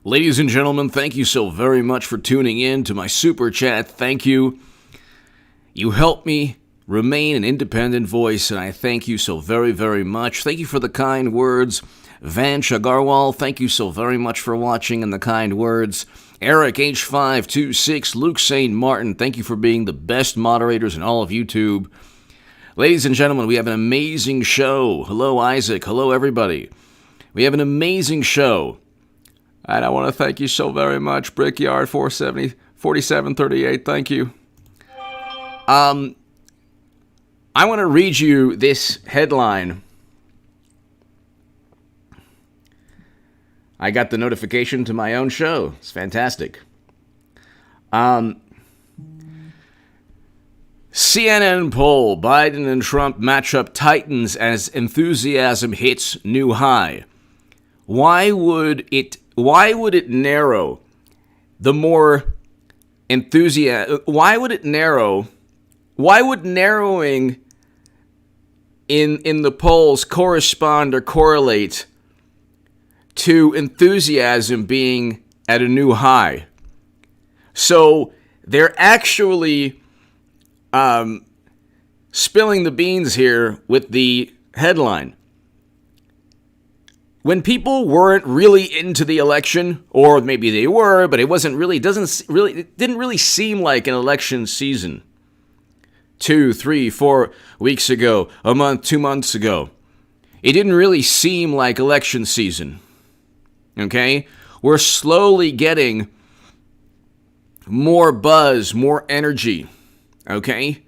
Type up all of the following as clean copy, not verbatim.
Ladies and gentlemen, thank you so very much for tuning in to my super chat. Thank you. You help me remain an independent voice, and I thank you so very, very much. Thank you for the kind words. Van Chagarwal, thank you so very much for watching and the kind words. Eric H526, Luke St. Martin, thank you for being the best moderators in all of YouTube. Ladies and gentlemen, we have an amazing show. Hello, Isaac. Hello, everybody. We have an amazing show. And I want to thank you so very much, Brickyard 4738. Thank you. I want to read you this headline. I got the notification to my own show. It's fantastic. CNN poll: Biden and Trump matchup tightens as enthusiasm hits new high. Why would it narrow? The more enthusiasm. Why would it narrow? Why would narrowing in the polls correspond or correlate to enthusiasm being at a new high? So they're actually spilling the beans here with the headline. When people weren't really into the election, or maybe they were, but it didn't really seem like an election season 2, 3, 4 weeks ago, a month, 2 months ago. It didn't really seem like election season. Okay? We're slowly getting more buzz, more energy. Okay?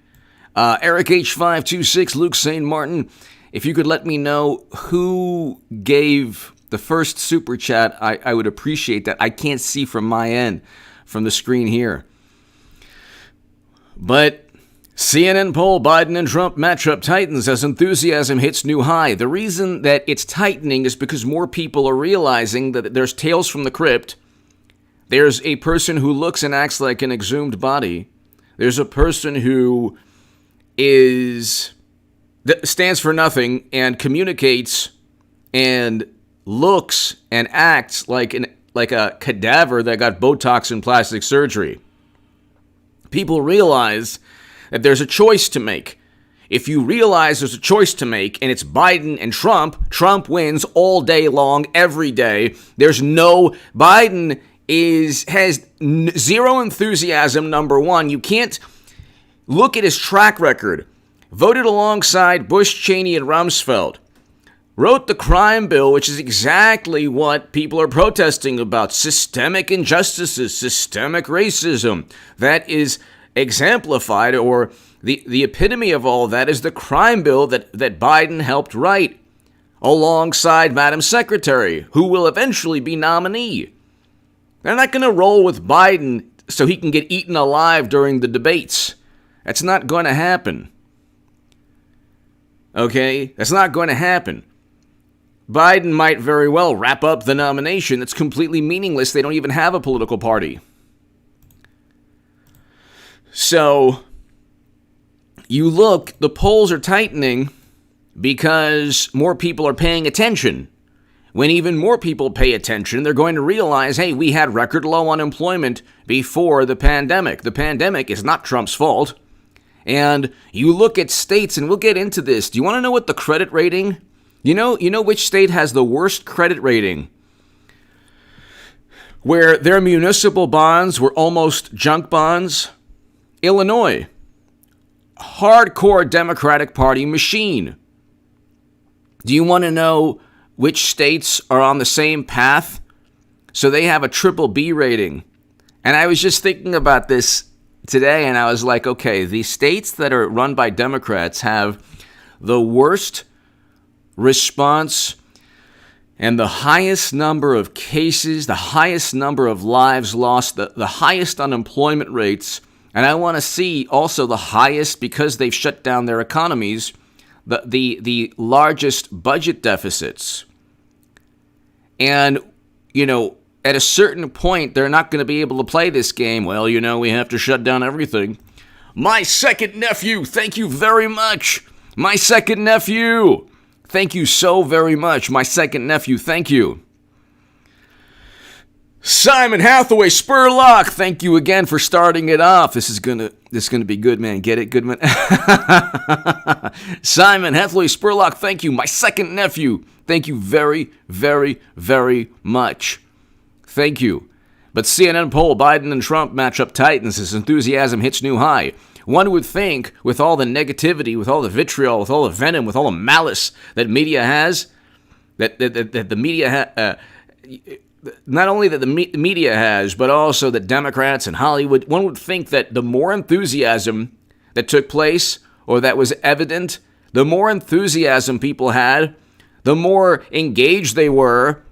Eric H526, Luke St. Martin, if you could let me know who gave the first super chat, I would appreciate that. I can't see from my end, from the screen here. But CNN poll: Biden and Trump matchup tightens as enthusiasm hits new high. The reason that it's tightening is because more people are realizing that there's tales from the crypt. There's a person who looks and acts like an exhumed body. There's a person who stands for nothing and communicates and looks and acts like a cadaver that got Botox and plastic surgery. People realize that there's a choice to make. If you realize there's a choice to make and it's Biden and Trump wins all day long, every day. Biden has zero enthusiasm, number one. You can't look at his track record. Voted alongside Bush, Cheney, and Rumsfeld. Wrote the crime bill, which is exactly what people are protesting about. Systemic injustices, systemic racism. That is exemplified, or the epitome of all that is the crime bill that Biden helped write. Alongside Madam Secretary, who will eventually be nominee. They're not going to roll with Biden so he can get eaten alive during the debates. That's not going to happen. Okay? That's not going to happen. Biden might very well wrap up the nomination. It's completely meaningless. They don't even have a political party. So, you look, the polls are tightening because more people are paying attention. When even more people pay attention, they're going to realize, hey, we had record low unemployment before the pandemic. The pandemic is not Trump's fault. And you look at states, and we'll get into this. Do you want to know what the credit rating? You know which state has the worst credit rating? Where their municipal bonds were almost junk bonds? Illinois. Hardcore Democratic Party machine. Do you want to know which states are on the same path? So they have a triple B rating. And I was just thinking about this today, and I was like, okay, the states that are run by Democrats have the worst response and the highest number of cases, the highest number of lives lost, the highest unemployment rates, and I want to see also the highest, because they've shut down their economies, the largest budget deficits. And, at a certain point, they're not going to be able to play this game. Well, we have to shut down everything. My second nephew, thank you very much. My second nephew, thank you so very much. My second nephew, thank you. Simon Hathaway Spurlock, thank you again for starting it off. This is gonna be good, man. Get it, Goodman? Simon Hathaway Spurlock, thank you. My second nephew, thank you very, very, very much. Thank you. But CNN poll, Biden and Trump match up tight and his enthusiasm hits new high. One would think, with all the negativity, with all the vitriol, with all the venom, with all the malice that media has, that the media not only that the media has, but also that Democrats and Hollywood, one would think that the more enthusiasm that took place or that was evident, the more enthusiasm people had, the more engaged they were,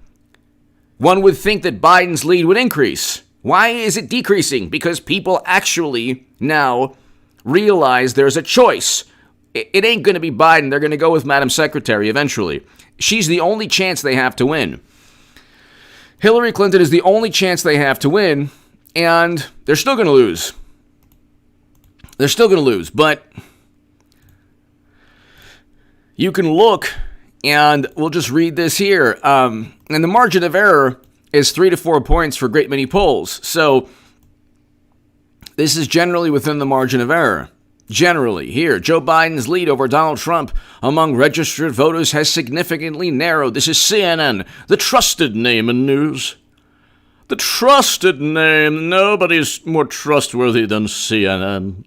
one would think that Biden's lead would increase. Why is it decreasing? Because people actually now realize there's a choice. It ain't going to be Biden. They're going to go with Madam Secretary eventually. She's the only chance they have to win. Hillary Clinton is the only chance they have to win, and they're still going to lose. They're still going to lose, but you can look, and we'll just read this here. And the margin of error is 3 to 4 points for a great many polls. So this is generally within the margin of error. Generally, here, Joe Biden's lead over Donald Trump among registered voters has significantly narrowed. This is CNN, the trusted name in news. The trusted name. Nobody's more trustworthy than CNN.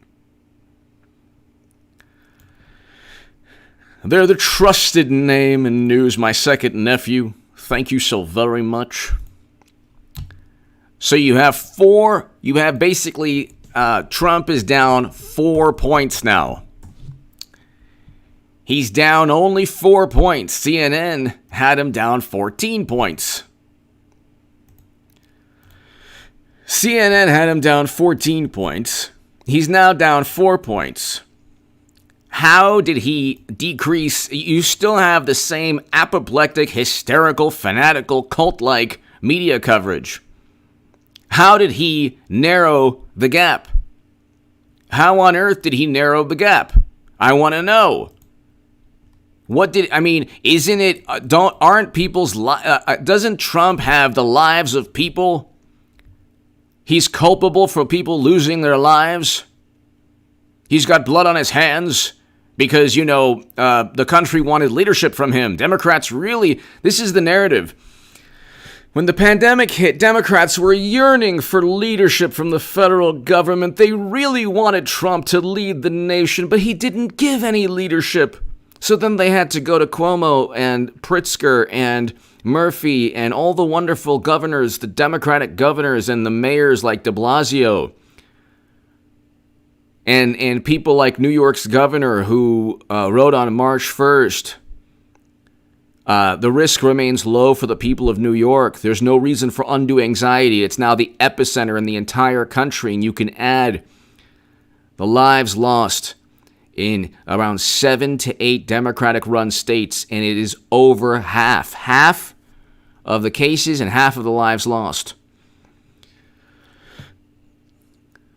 They're the trusted name in news, my second nephew. Thank you so very much. So you have basically... Trump is down 4 points now. He's down only 4 points. CNN had him down 14 points. CNN had him down 14 points. He's now down 4 points. How did he decrease? You still have the same apoplectic, hysterical, fanatical, cult-like media coverage. How did he narrow the gap? How on earth did he narrow the gap? I want to know. Isn't it, doesn't Trump have the lives of people? He's culpable for people losing their lives. He's got blood on his hands because, the country wanted leadership from him. Democrats really, this is the narrative. When the pandemic hit, Democrats were yearning for leadership from the federal government. They really wanted Trump to lead the nation, but he didn't give any leadership. So then they had to go to Cuomo and Pritzker and Murphy and all the wonderful governors, the Democratic governors and the mayors like de Blasio. And people like New York's governor who wrote on March 1st, the risk remains low for the people of New York. There's no reason for undue anxiety. It's now the epicenter in the entire country, and you can add the lives lost in around 7 to 8 Democratic-run states, and it is over half of the cases and half of the lives lost.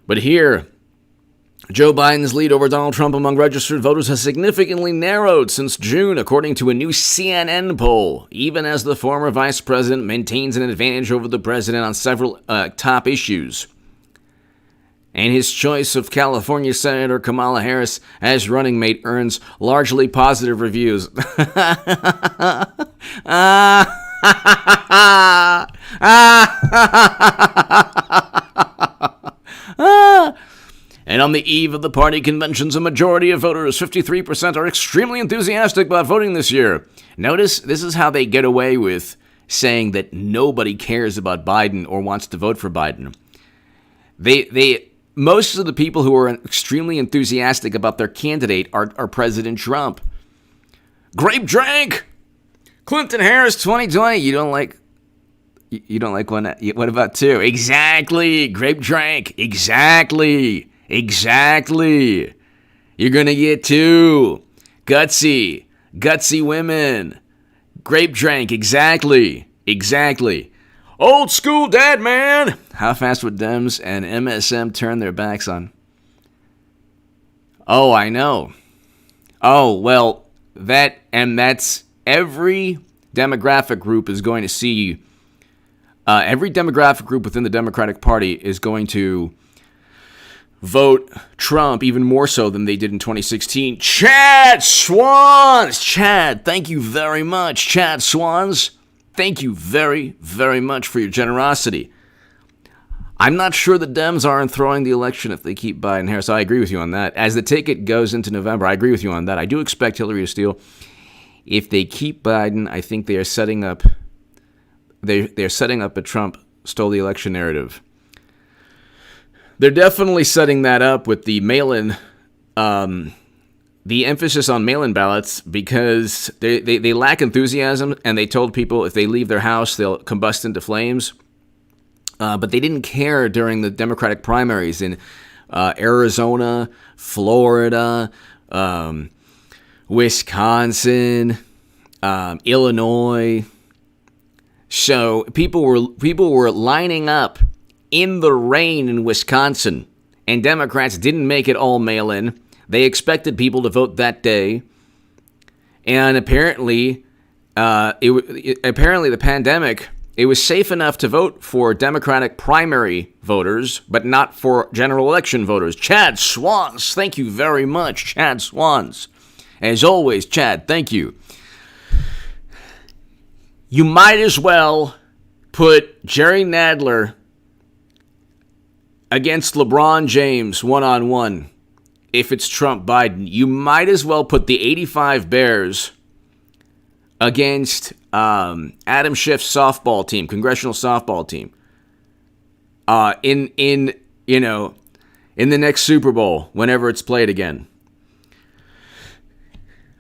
But here, Joe Biden's lead over Donald Trump among registered voters has significantly narrowed since June, according to a new CNN poll, even as the former vice president maintains an advantage over the president on several top issues. And his choice of California Senator Kamala Harris as running mate earns largely positive reviews. And on the eve of the party conventions, a majority of voters, 53%, are extremely enthusiastic about voting this year. Notice, this is how they get away with saying that nobody cares about Biden or wants to vote for Biden. Most of the people who are extremely enthusiastic about their candidate are President Trump. Grape drank! Clinton Harris 2020. You don't like one? What about two? Exactly. Grape drank. Exactly. You're going to get two. Gutsy women. Grape drank. Exactly. Old school dad, man. How fast would Dems and MSM turn their backs on? Oh, I know. Oh, well, that's every demographic group is going to see Every demographic group within the Democratic Party is going to vote Trump even more so than they did in 2016. Chad Swans! Chad, thank you very much. Chad Swans, thank you very, very much for your generosity. I'm not sure the Dems aren't throwing the election if they keep Biden-Harris. I agree with you on that. As the ticket goes into November, I agree with you on that. I do expect Hillary to steal. If they keep Biden, I think they are setting up they're setting up a Trump stole the election narrative. They're definitely setting that up with the mail-in, the emphasis on mail-in ballots, because they lack enthusiasm, and they told people if they leave their house, they'll combust into flames. But they didn't care during the Democratic primaries in Arizona, Florida, Wisconsin, Illinois. So people were lining up in the rain in Wisconsin, and Democrats didn't make it all mail-in. They expected people to vote that day, and apparently the pandemic, it was safe enough to vote for Democratic primary voters, but not for general election voters. Chad Swans, thank you very much, Chad Swans. As always, Chad, thank you. You might as well put Jerry Nadler against LeBron James one-on-one if it's Trump-Biden. You might as well put the 85 Bears against Adam Schiff's softball team, congressional softball team, in the next Super Bowl, whenever it's played again.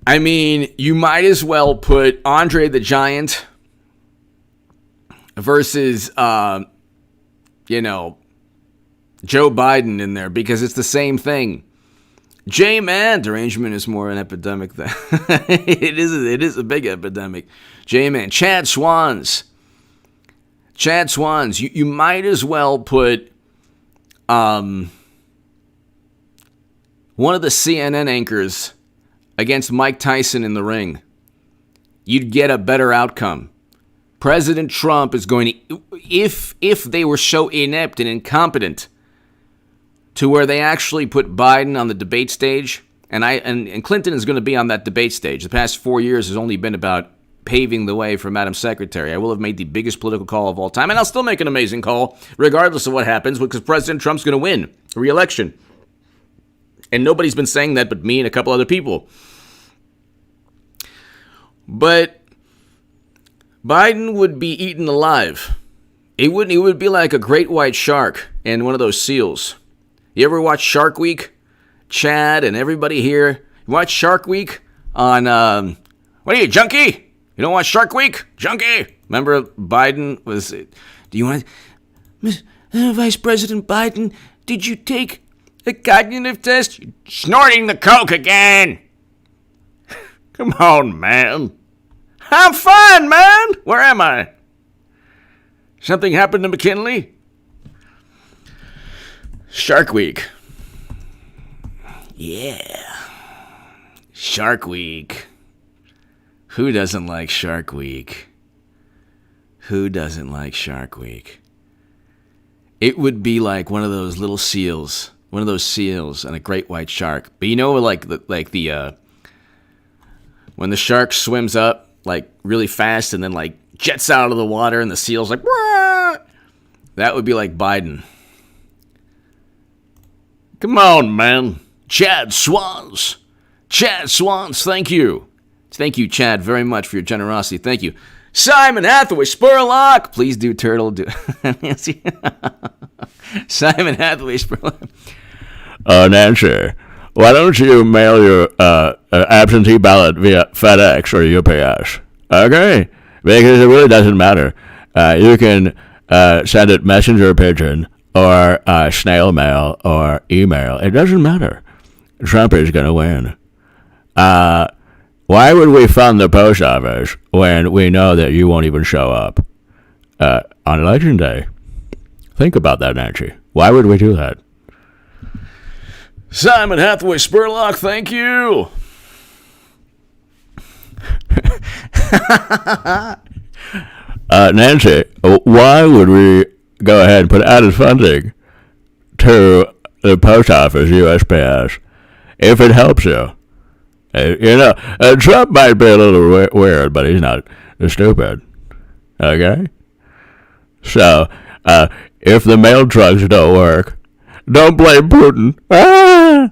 I mean, you might as well put Andre the Giant versus, Joe Biden in there, because it's the same thing. J-Man derangement is more an epidemic than it is a big epidemic. J-Man, Chad Swans. You might as well put one of the CNN anchors against Mike Tyson in the ring. You'd get a better outcome. President Trump is going to, if they were so inept and incompetent to where they actually put Biden on the debate stage, and Clinton is going to be on that debate stage. The past 4 years has only been about paving the way for Madam Secretary. I will have made the biggest political call of all time, and I'll still make an amazing call, regardless of what happens, because President Trump's going to win re-election. And nobody's been saying that but me and a couple other people. But Biden would be eaten alive. He would be like a great white shark and one of those seals. You ever watch Shark Week? Chad and everybody here. You watch Shark Week on, what are you, junkie? You don't watch Shark Week? Junkie? Remember Biden was, do you want, Vice President Biden, did you take a cognitive test? You're snorting the coke again. Come on, man. I'm fine, man. Where am I? Something happened to McKinley? Shark Week. Yeah. Shark Week. Who doesn't like Shark Week? Who doesn't like Shark Week? It would be like one of those little seals. One of those seals and a great white shark. But you know, like the when the shark swims up like really fast and then like jets out of the water and the seal's like, wah! That would be like Biden. Come on, man. Chad Swans, thank you. Thank you, Chad, very much for your generosity. Thank you. Simon Hathaway, Spurlock. Please do, Turtle. Do. Simon Hathaway, Spurlock. Nancy, why don't you mail your absentee ballot via FedEx or UPS? Okay? Because it really doesn't matter. You can send it messenger pigeon or snail mail or email. It doesn't matter. Trump is going to win. Why would we fund the post office when we know that you won't even show up on Election Day? Think about that, Nancy. Why would we do that? Simon Hathaway Spurlock, thank you. Nancy, why would we go ahead and put added funding to the post office, USPS, if it helps you? Trump might be a little weird, but he's not stupid. Okay? So, if the mail trucks don't work, don't blame Putin. Ah!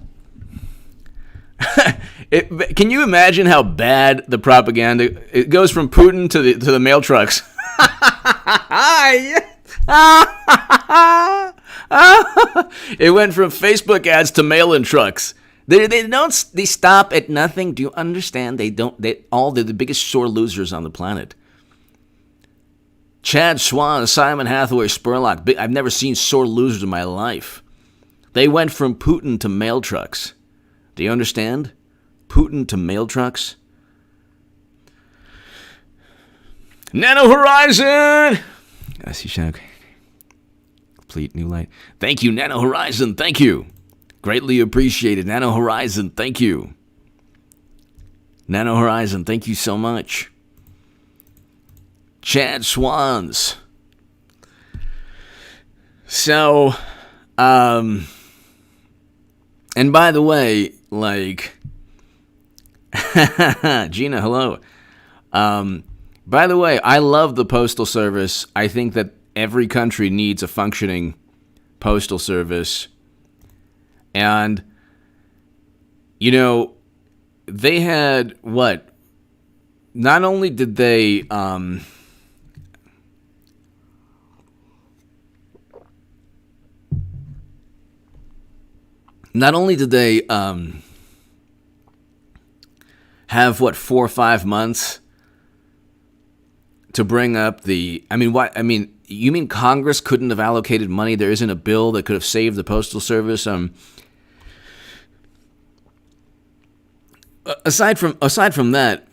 Can you imagine how bad the propaganda? It goes from Putin to the mail trucks. It went from Facebook ads to mail-in trucks. They stop at nothing. Do you understand? They're the biggest sore losers on the planet. Chad Swan, Simon Hathaway, Spurlock. I've never seen sore losers in my life. They went from Putin to mail trucks. Do you understand? Putin to mail trucks. Nano Horizon! I see shadow. Complete new light. Thank you, Nano Horizon. Thank you. Greatly appreciated. Nano Horizon, thank you. Nano Horizon, thank you so much. Chad Swans. So, and by the way, like, Gina, hello. By the way, I love the Postal Service. I think that every country needs a functioning Postal Service. And, they had what? Not only did they, have, 4 or 5 months to bring up you mean Congress couldn't have allocated money? There isn't a bill that could have saved the Postal Service? Aside from that,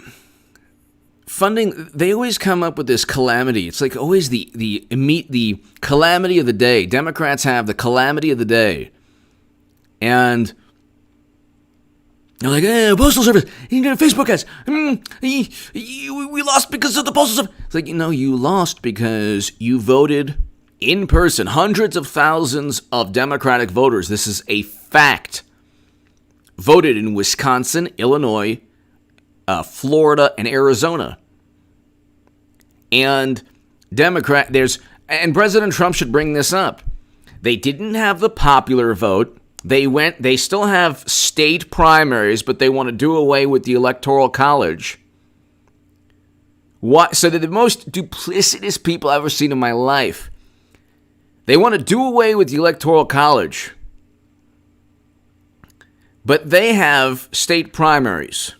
funding, they always come up with this calamity. It's like always the calamity of the day. Democrats have the calamity of the day. And they're like, Postal Service, Facebook ads. We lost because of the Postal Service. It's like, you lost because you voted in person. Hundreds of thousands of Democratic voters. This is a fact. Voted in Wisconsin, Illinois, Florida, and Arizona. And and President Trump should bring this up. They didn't have the popular vote. They still have state primaries, but they want to do away with the electoral college. What? So they're the most duplicitous people I've ever seen in my life. They want to do away with the electoral college. But they have state primaries.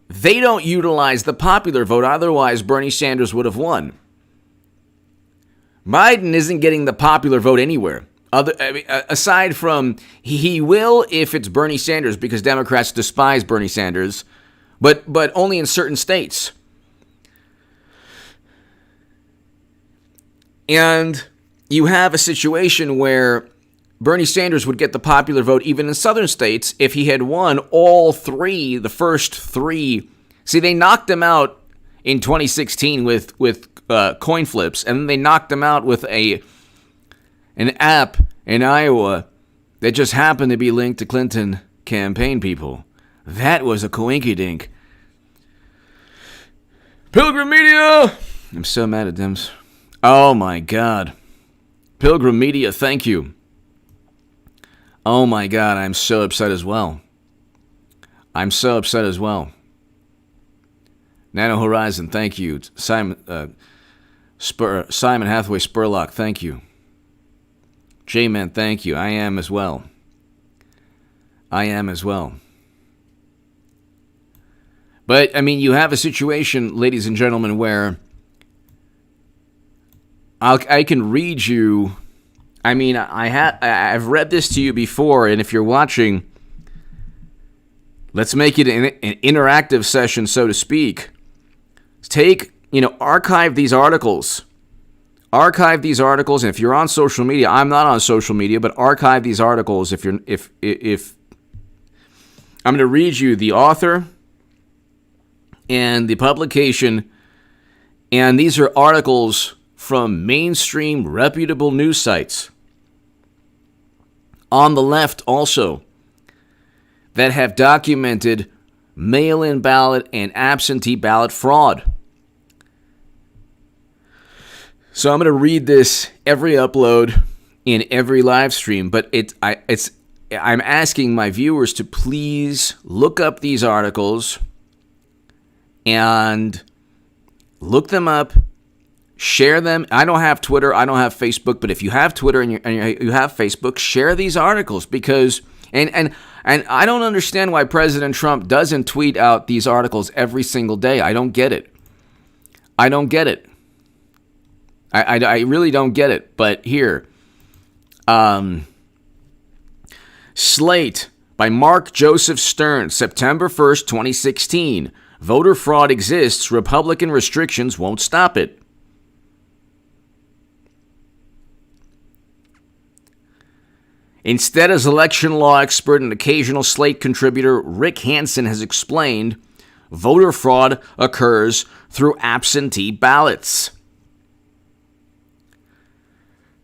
They don't utilize the popular vote, otherwise Bernie Sanders would have won. Biden isn't getting the popular vote anywhere. Aside from, he will if it's Bernie Sanders, because Democrats despise Bernie Sanders, but only in certain states. And you have a situation where Bernie Sanders would get the popular vote even in southern states if he had won all three, the first three. See, they knocked him out in 2016 with coin flips, and then they knocked him out with an app in Iowa that just happened to be linked to Clinton campaign people. That was a coinkydink. Pilgrim Media! I'm so mad at them. Oh my God. Pilgrim Media, thank you. Oh my God, I'm so upset as well. Nano Horizon, thank you. Simon Hathaway Spurlock, thank you. J-Man, thank you. I am as well. But, you have a situation, ladies and gentlemen, where I can read you. I've read this to you before, and if you're watching, let's make it an interactive session, so to speak. Archive these articles. And if you're on social media, I'm not on social media, but archive these articles. If I'm going to read you the author and the publication And these are articles from mainstream reputable news sites. On the left also, that have documented mail-in ballot and absentee ballot fraud. So I'm going to read this every upload in every live stream, but I'm asking my viewers to please look up these articles and look them up, share them. I don't have Twitter, I don't have Facebook, but if you have Twitter and you have Facebook, share these articles because and I don't understand why President Trump doesn't tweet out these articles every single day. I don't get it. I really don't get it. But here, Slate by Mark Joseph Stern, September 1st, 2016. Voter fraud exists. Republican restrictions won't stop it. Instead, as election law expert and occasional Slate contributor Rick Hansen has explained, voter fraud occurs through absentee ballots.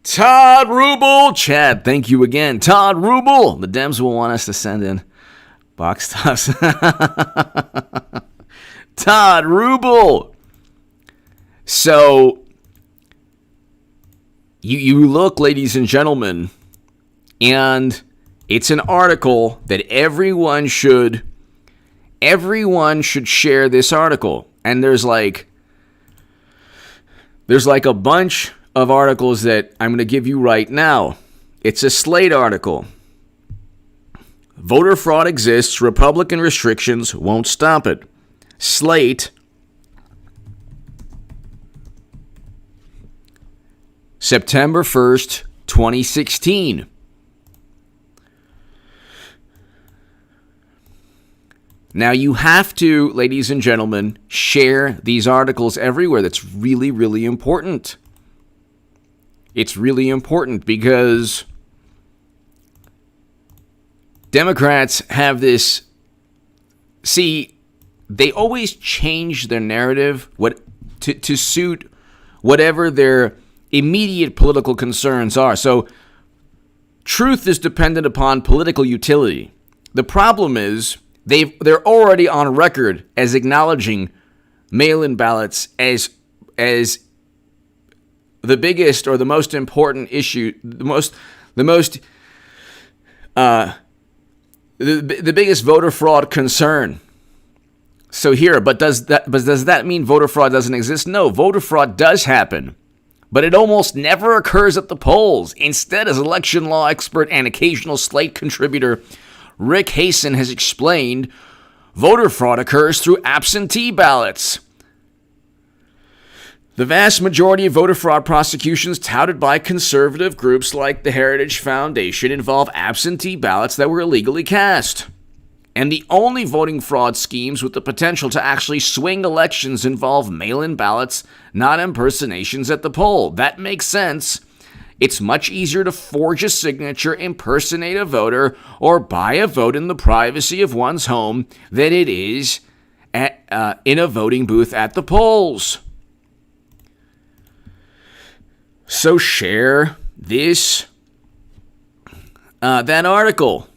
Todd Rubel, Chad, thank you again. Todd Rubel, the Dems will want us to send in box tops. Todd Rubel. So, you look, ladies and gentlemen, and it's an article that everyone should share this article. And there's like a bunch of articles that I'm going to give you right now. It's a Slate article. Voter fraud exists. Republican restrictions won't stop it. Slate, September 1st, 2016. Now, you have to, ladies and gentlemen, share these articles everywhere. That's really, really important. It's really important because Democrats have this... See, they always change their narrative to suit whatever their immediate political concerns are. So, truth is dependent upon political utility. The problem is... They're already on record as acknowledging mail-in ballots as the biggest or the most important issue, the biggest voter fraud concern. So here, but does that mean voter fraud doesn't exist? No, voter fraud does happen, but it almost never occurs at the polls. Instead, as election law expert and occasional Slate contributor Rick Hasen has explained, voter fraud occurs through absentee ballots. The vast majority of voter fraud prosecutions touted by conservative groups like the Heritage Foundation involve absentee ballots that were illegally cast. And the only voting fraud schemes with the potential to actually swing elections involve mail-in ballots, not impersonations at the poll. That makes sense. It's much easier to forge a signature, impersonate a voter, or buy a vote in the privacy of one's home than it is in a voting booth at the polls. So share that article.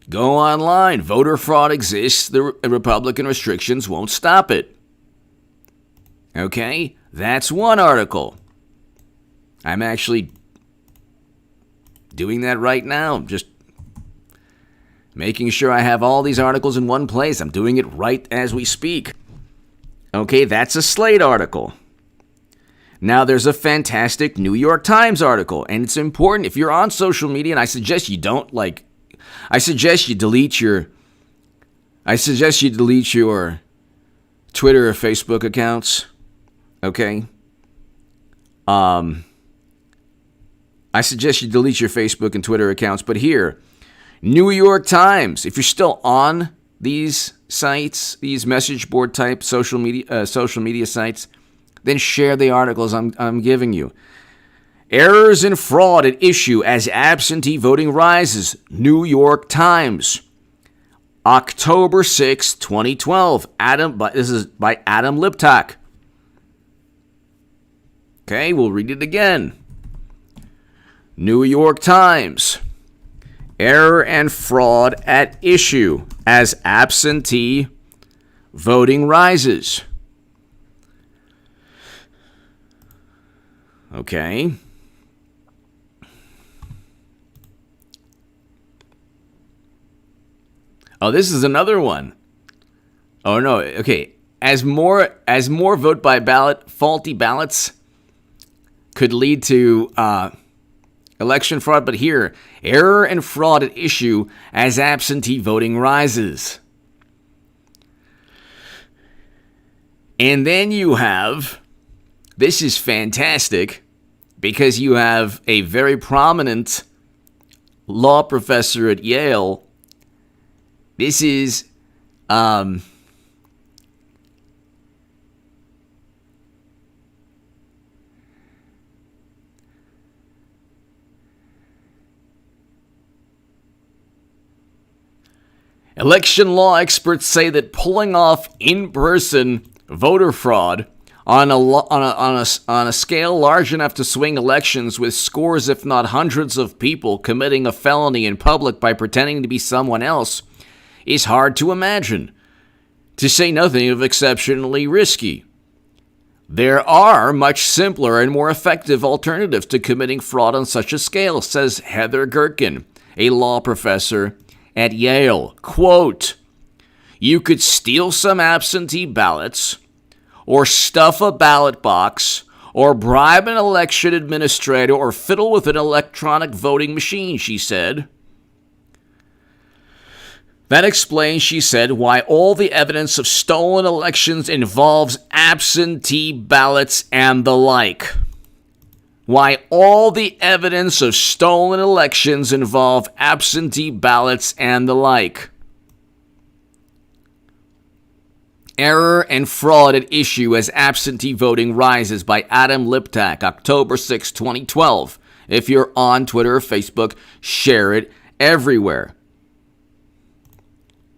Go online. Voter fraud exists. The Republican restrictions won't stop it. Okay? That's one article. I'm actually doing that right now. Just making sure I have all these articles in one place. I'm doing it right as we speak. Okay, that's a Slate article. Now there's a fantastic New York Times article, and it's important if you're on social media, and I suggest you delete your Twitter or Facebook accounts. Okay? I suggest you delete your Facebook and Twitter accounts, but here, New York Times, if you're still on these sites, these message board type social media sites, then share the articles I'm giving you. Errors and fraud at issue as absentee voting rises. New York Times. October 6, 2012. This is by Adam Liptak. Okay, we'll read it again. New York Times. Error and fraud at issue as absentee voting rises. Okay. Oh, this is another one. Oh no, okay. As more vote by ballot, faulty ballots could lead to election fraud, but here, error and fraud at issue as absentee voting rises. And then you have, this is fantastic, because you have a very prominent law professor at Yale. This is election law experts say that pulling off in-person voter fraud on a scale large enough to swing elections with scores, if not hundreds, of people committing a felony in public by pretending to be someone else is hard to imagine, to say nothing of exceptionally risky. There are much simpler and more effective alternatives to committing fraud on such a scale, says Heather Gerken, a law professor at Yale. Quote, you could steal some absentee ballots, or stuff a ballot box, or bribe an election administrator, or fiddle with an electronic voting machine, she said. That explains, she said, why all the evidence of stolen elections involves absentee ballots and the like. Why all the evidence of stolen elections involve absentee ballots and the like. Error and fraud at issue as absentee voting rises by Adam Liptak, October 6, 2012. If you're on Twitter or Facebook, share it everywhere.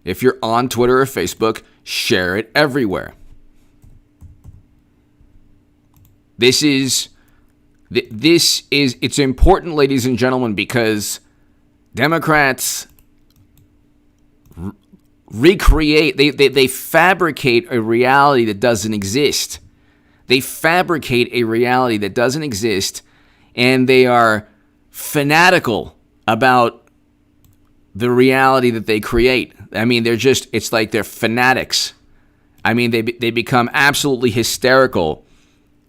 If you're on Twitter or Facebook, share it everywhere. It's important, ladies and gentlemen, because Democrats recreate, they fabricate a reality that doesn't exist. They fabricate a reality that doesn't exist, and they are fanatical about the reality that they create. I mean, it's like they're fanatics. I mean, they become absolutely hysterical.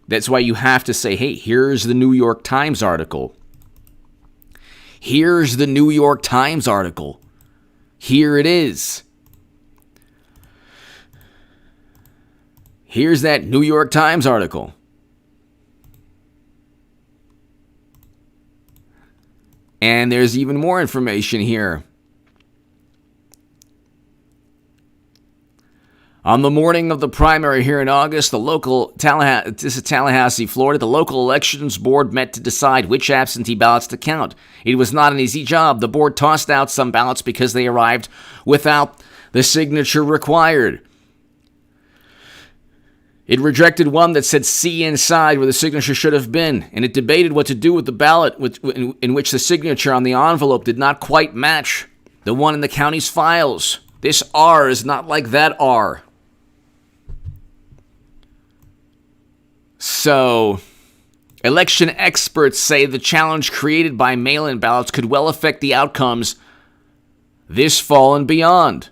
That's why you have to say, hey, here's the New York Times article. Here's the New York Times article. Here it is. Here's that New York Times article. And there's even more information here. On the morning of the primary here in August, this is Tallahassee, Florida, the local elections board met to decide which absentee ballots to count. It was not an easy job. The board tossed out some ballots because they arrived without the signature required. It rejected one that said C inside where the signature should have been, and it debated what to do with the ballot in which the signature on the envelope did not quite match the one in the county's files. This R is not like that R. So, election experts say the challenge created by mail-in ballots could well affect the outcomes this fall and beyond.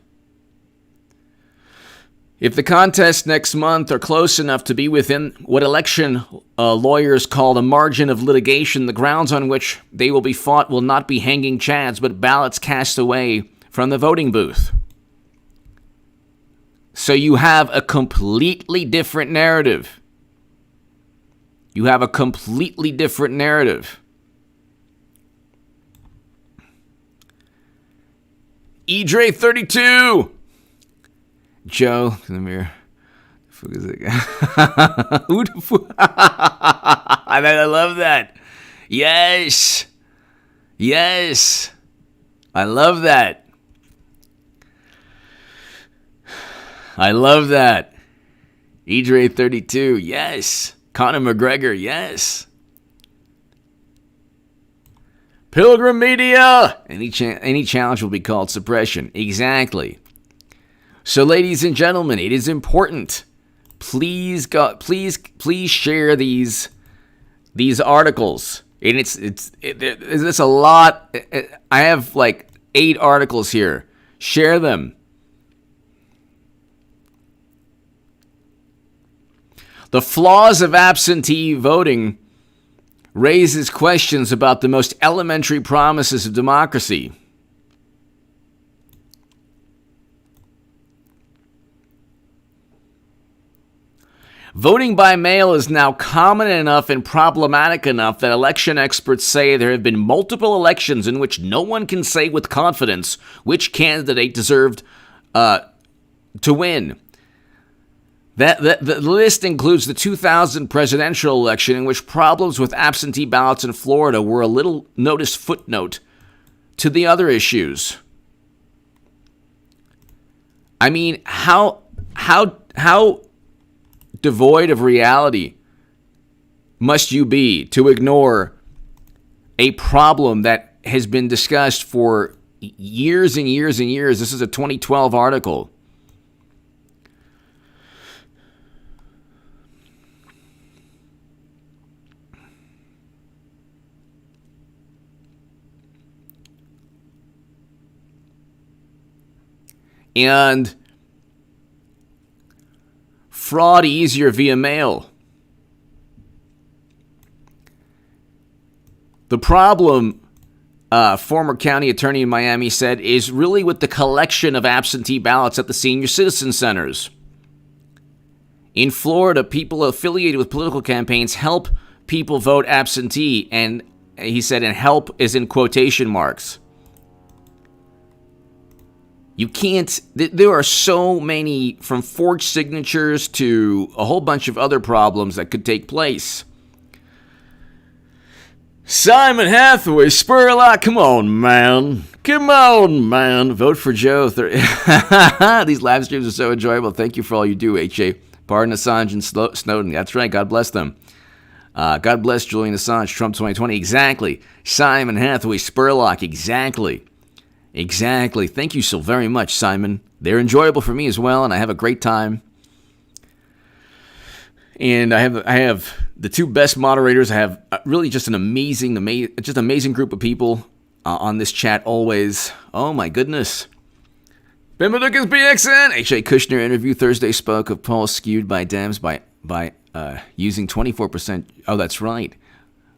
If the contests next month are close enough to be within what election lawyers call the margin of litigation, the grounds on which they will be fought will not be hanging chads, but ballots cast away from the voting booth. So you have a completely different narrative. You have a completely different narrative. EJ 32. Joe, come here. The fuck is that guy? Who the fuck? I love that. Yes. Yes. I love that. I love that. EJ 32. Yes. Conor McGregor, yes. Pilgrim Media. Any challenge will be called suppression. Exactly. So, ladies and gentlemen, it is important. Please share these articles. And it's a lot. I have like 8 articles here. Share them. The flaws of absentee voting raises questions about the most elementary promises of democracy. Voting by mail is now common enough and problematic enough that election experts say there have been multiple elections in which no one can say with confidence which candidate deserved to win. The list includes the 2000 presidential election, in which problems with absentee ballots in Florida were a little noticed footnote to the other issues. I mean, how devoid of reality must you be to ignore a problem that has been discussed for years and years and years? This is a 2012 article. And fraud easier via mail. The problem, former county attorney in Miami said, is really with the collection of absentee ballots at the senior citizen centers. In Florida, people affiliated with political campaigns help people vote absentee, and he said, and help is in quotation marks. You can't, there are so many, from forged signatures to a whole bunch of other problems that could take place. Simon Hathaway, Spurlock, come on, man. Come on, man. Vote for Joe. These live streams are so enjoyable. Thank you for all you do, H.A. Pardon Assange and Snowden. That's right. God bless them. God bless Julian Assange, Trump 2020. Exactly. Simon Hathaway, Spurlock. Exactly. Exactly. Thank you so very much, Simon. They're enjoyable for me as well, and I have a great time. And I have the 2 best moderators. I have really just an amazing group of people on this chat always. Oh my goodness. Ben Lucas BXN. H.A. Kushner interview Thursday spoke of polls skewed by Dems by using 24%. Oh, that's right.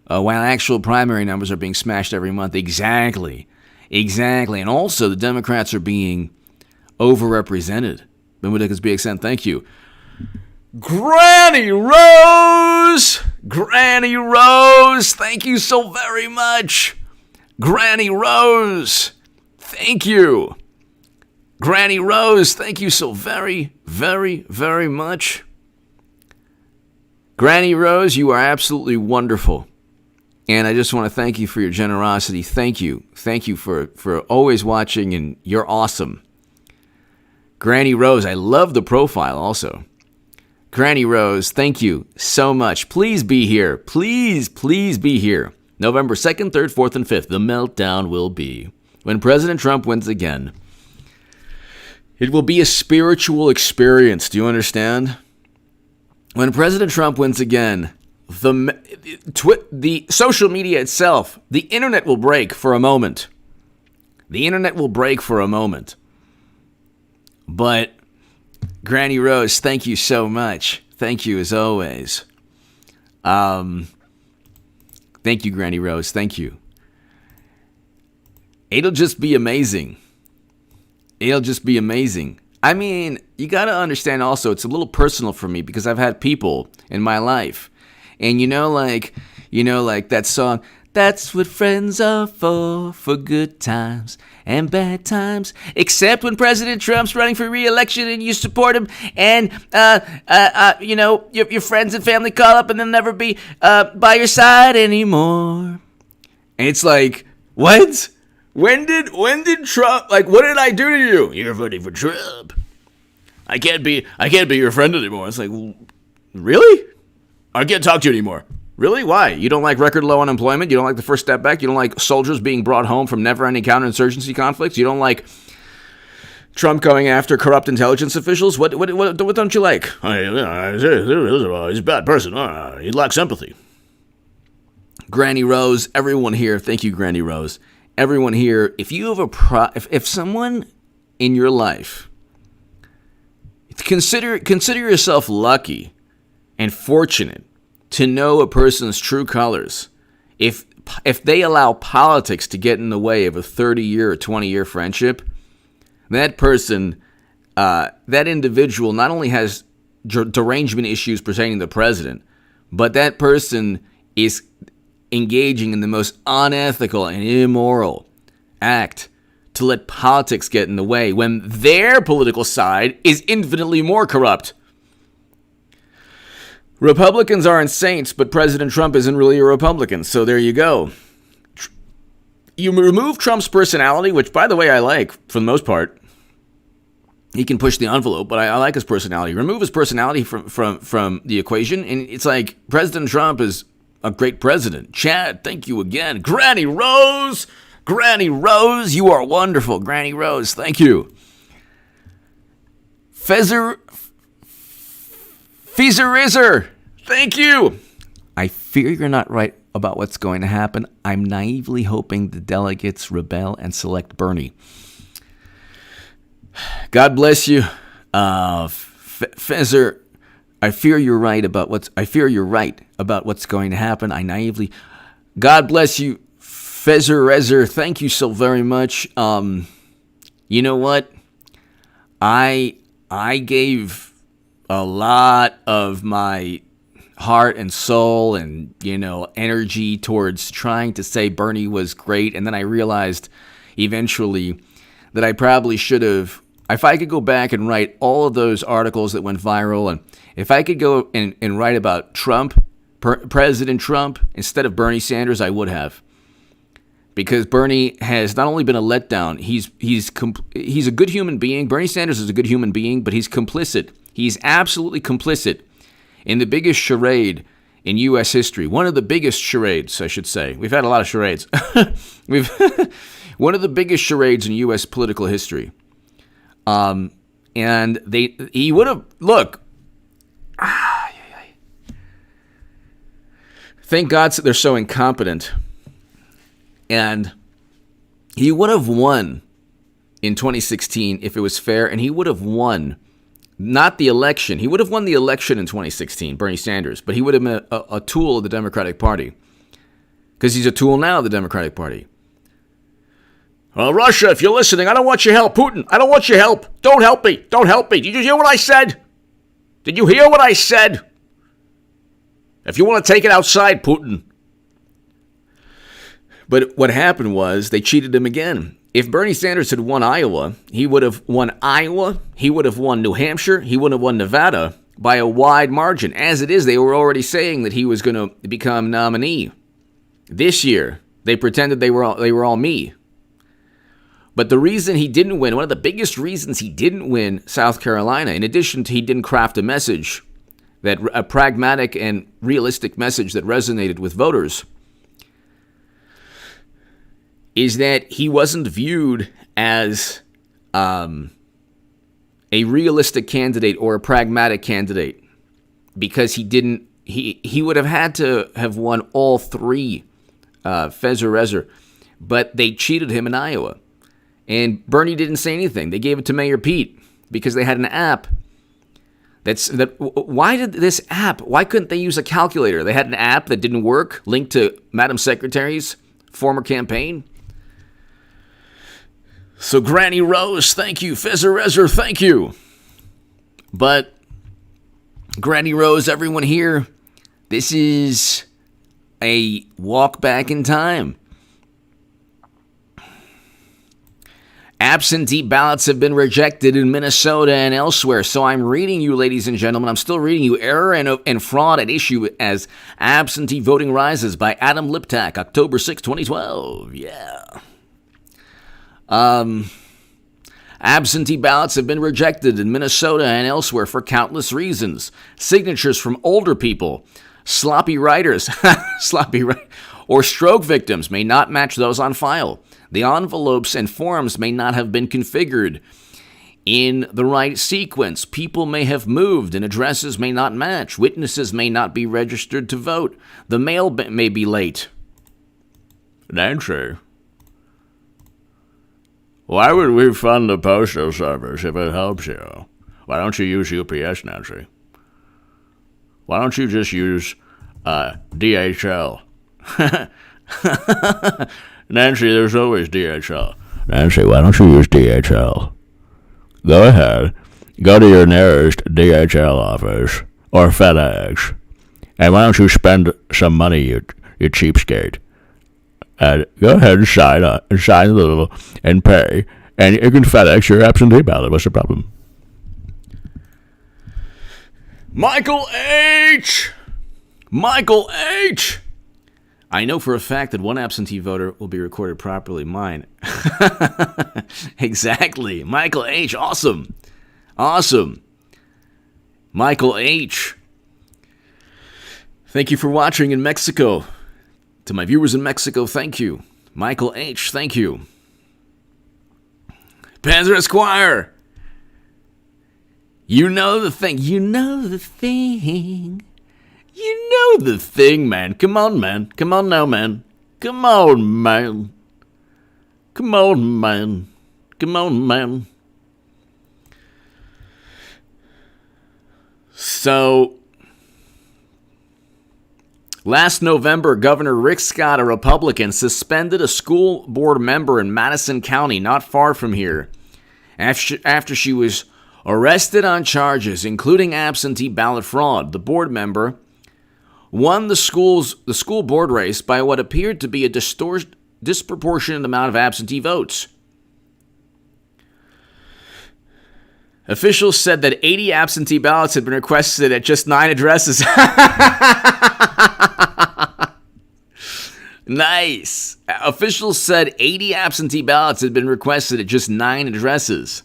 While actual primary numbers are being smashed every month. Exactly. And also, the Democrats are being overrepresented. Ben Lucas BXN, thank you. Granny Rose, thank you so very much. Granny Rose, thank you. Granny Rose, thank you so very, very, very much. Granny Rose, you are absolutely wonderful. And I just want to thank you for your generosity. Thank you for always watching, and you're awesome. Granny Rose, I love the profile also. Granny Rose, thank you so much. Please be here. Please be here. November 2nd, 3rd, 4th, and 5th. The meltdown will be when President Trump wins again. It will be a spiritual experience. Do you understand? When President Trump wins again, the social media itself, the internet will break for a moment. But Granny Rose, thank you so much. Thank you as always. Thank you, Granny Rose. Thank you. It'll just be amazing. I mean, you got to understand also, it's a little personal for me because I've had people in my life. And you know, like that song, that's what friends are for good times and bad times. Except when President Trump's running for re-election and you support him, and your friends and family call up and they'll never be by your side anymore. And it's like, what? When did Trump, like, what did I do to you? You're voting for Trump. I can't be your friend anymore. It's like, really? I can't talk to you anymore. Really? Why? You don't like record low unemployment? You don't like the First Step Back? You don't like soldiers being brought home from never-ending counterinsurgency conflicts? You don't like Trump going after corrupt intelligence officials? What don't you like? He's a bad person. He lacks empathy. Granny Rose, everyone here, thank you, Granny Rose. Everyone here, if you have if someone in your life, consider yourself lucky and fortunate to know a person's true colors. If they allow politics to get in the way of a 30-year or 20-year friendship, that person, that individual not only has derangement issues pertaining to the president, but that person is engaging in the most unethical and immoral act to let politics get in the way when their political side is infinitely more corrupt. Republicans aren't saints, but President Trump isn't really a Republican, so there you go. You remove Trump's personality, which, by the way, I like for the most part. He can push the envelope, but I like his personality. Remove his personality from the equation, and it's like President Trump is a great president. Chad, thank you again. Granny Rose, you are wonderful. Granny Rose, thank you. Feezer, thank you. I fear you're not right about what's going to happen. I'm naively hoping the delegates rebel and select Bernie. God bless you, Feezer. I fear you're right about what's going to happen. I naively. God bless you, Feezer. Thank you so very much. You know what? I gave a lot of my heart and soul and, energy towards trying to say Bernie was great. And then I realized eventually that I probably should have, if I could go back and write all of those articles that went viral, and if I could go and write about Trump, President Trump, instead of Bernie Sanders, I would have. Because Bernie has not only been a letdown, he's a good human being. Bernie Sanders is a good human being, but he's complicit. He's absolutely complicit in the biggest charade in U.S. history. One of the biggest charades, I should say. We've had a lot of charades. One of the biggest charades in U.S. political history. And he would have, look. Thank God they're so incompetent. And he would have won in 2016 if it was fair, and he would have won, not the election. He would have won the election in 2016, Bernie Sanders, but he would have been a tool of the Democratic Party because he's a tool now of the Democratic Party. Russia, if you're listening, I don't want your help. Putin, I don't want your help. Don't help me. Don't help me. Did you hear what I said? Did you hear what I said? If you want to take it outside, Putin. But what happened was they cheated him again. If Bernie Sanders had won Iowa, he would have won Iowa, he would have won New Hampshire, he would have won Nevada by a wide margin. As it is, they were already saying that he was going to become nominee. This year, they pretended they were all me. But the reason he didn't win, one of the biggest reasons he didn't win South Carolina, in addition to he didn't craft a message, a pragmatic and realistic message that resonated with voters, is that he wasn't viewed as a realistic candidate or a pragmatic candidate because he would have had to have won all three, Fezer, but they cheated him in Iowa. And Bernie didn't say anything. They gave it to Mayor Pete because they had an app. Why couldn't they use a calculator? They had an app that didn't work, linked to Madam Secretary's former campaign. So Granny Rose, thank you. Fezer, thank you. But Granny Rose, everyone here, this is a walk back in time. Absentee ballots have been rejected in Minnesota and elsewhere. So I'm reading you, ladies and gentlemen. I'm still reading you. Error and fraud at issue as absentee voting rises by Adam Liptak, October 6, 2012. Yeah. Absentee ballots have been rejected in Minnesota and elsewhere for countless reasons. Signatures from older people Sloppy writers, or stroke victims may not match those on file. The envelopes and forms may not have been configured in the right sequence. People may have moved and addresses may not match. Witnesses may not be registered to vote. The mail may be late. Nancy, why would we fund the postal service if it helps you? Why don't you use UPS, Nancy? Why don't you just use DHL? Nancy, there's always DHL. Nancy, why don't you use DHL? Go ahead. Go to your nearest DHL office or FedEx. And why don't you spend some money, you cheapskate? And go ahead and sign a little and pay. And you can FedEx your absentee ballot. What's the problem? Michael H! Michael H! I know for a fact that one absentee voter will be recorded properly. Mine. Exactly. Michael H. Awesome. Awesome. Michael H. Thank you for watching in Mexico. To my viewers in Mexico, thank you. Michael H., thank you. Panzer Esquire. You know the thing. You know the thing. You know the thing, man. Come on, man. Come on now, man. Come on, man. Come on, man. Come on, man. So, last November, Governor Rick Scott, a Republican, suspended a school board member in Madison County, not far from here, after she was arrested on charges, including absentee ballot fraud. The board member won the school board race by what appeared to be a disproportionate amount of absentee votes. Officials said that 80 absentee ballots had been requested at just 9 addresses. Nice. Officials said 80 absentee ballots had been requested at just 9 addresses.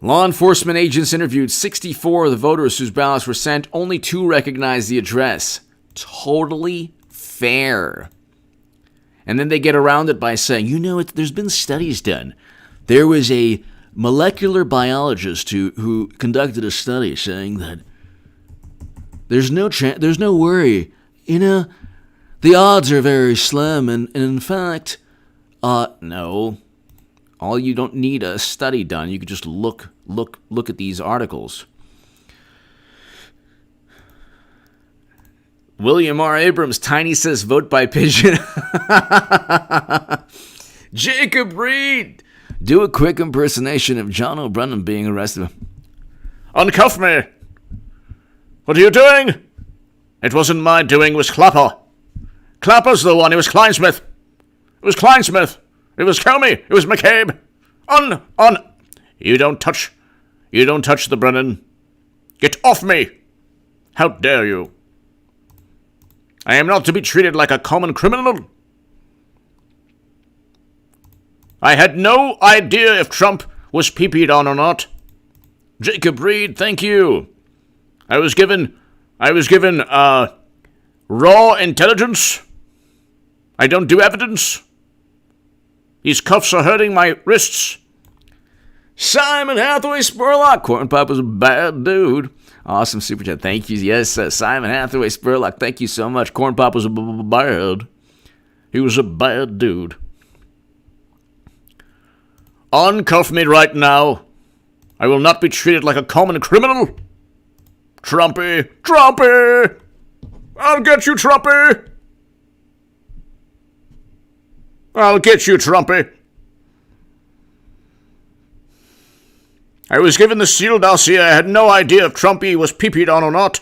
Law enforcement agents interviewed 64 of the voters whose ballots were sent. Only 2 recognized the address. Totally fair. And then they get around it by saying, you know, there's been studies done. There was a molecular biologist who conducted a study saying that there's no worry. You know, the odds are very slim, and in fact, no. All you don't need a study done. You could just look at these articles. William R. Abrams, Tiny says vote by pigeon. Jacob Reed, do a quick impersonation of John O'Brien being arrested. Uncuff me. What are you doing? It wasn't my doing, it was Clapper. Clapper's the one, it was Kleinsmith. It was Kleinsmith. It was Comey. It was McCabe. You don't touch the Brennan. Get off me. How dare you? I am not to be treated like a common criminal. I had no idea if Trump was pee-peed on or not. Jacob Reed, thank you. I was given raw intelligence. I don't do evidence. These cuffs are hurting my wrists. Simon Hathaway Spurlock. Corn Pop was a bad dude. Awesome super chat. Thank you. Yes, Simon Hathaway Spurlock. Thank you so much. Corn Pop was a bad. He was a bad dude. Uncuff me right now. I will not be treated like a common criminal. Trumpy. Trumpy. I'll get you, Trumpy. I'll get you, Trumpy. I was given the sealed dossier. I had no idea if Trumpy was pee-peed on or not.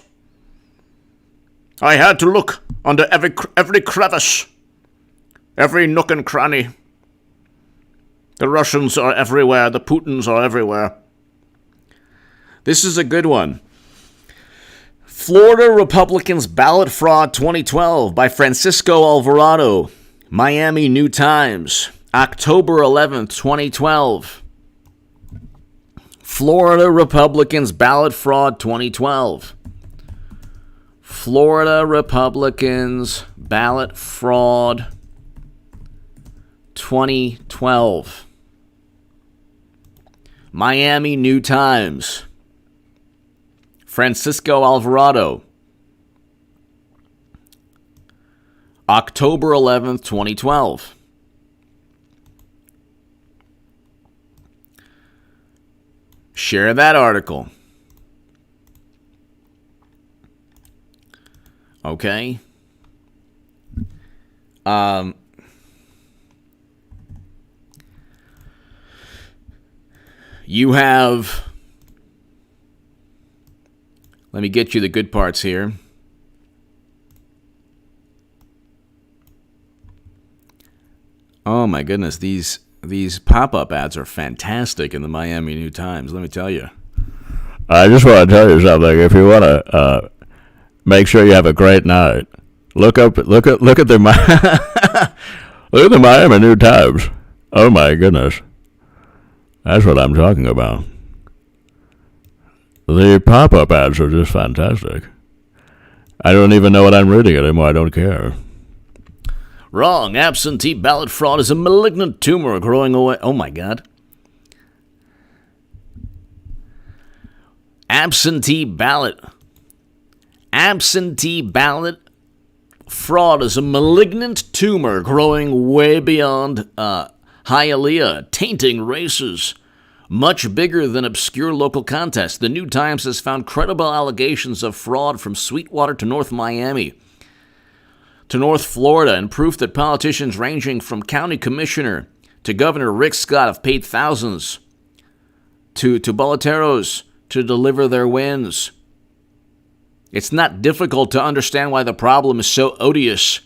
I had to look under every crevice, every nook and cranny. The Russians are everywhere. The Putins are everywhere. This is a good one. Florida Republicans Ballot Fraud 2012 by Francisco Alvarado. Miami New Times, October 11th, 2012. Florida Republicans Ballot Fraud 2012. Florida Republicans, ballot fraud, 2012. Miami New Times. Francisco Alvarado. October 11th, 2012. Share that article. Okay. You have, let me get you the good parts here. Oh my goodness, these pop-up ads are fantastic in the Miami New Times, let me tell you. I just want to tell you something. If you want to make sure you have a great night, look at the look at the Miami New Times. Oh my goodness, that's what I'm talking about. The pop-up ads are just fantastic. I don't even know what I'm reading anymore. I don't care. Wrong. Absentee ballot fraud is a malignant tumor growing away. Oh my God. Absentee ballot fraud is a malignant tumor growing way beyond Hialeah, tainting races. Much bigger than obscure local contests. The New Times has found credible allegations of fraud from Sweetwater to North Miami to North Florida, and proof that politicians ranging from county commissioner to Governor Rick Scott have paid thousands to balloteros to deliver their wins. It's not difficult to understand why the problem is so odious.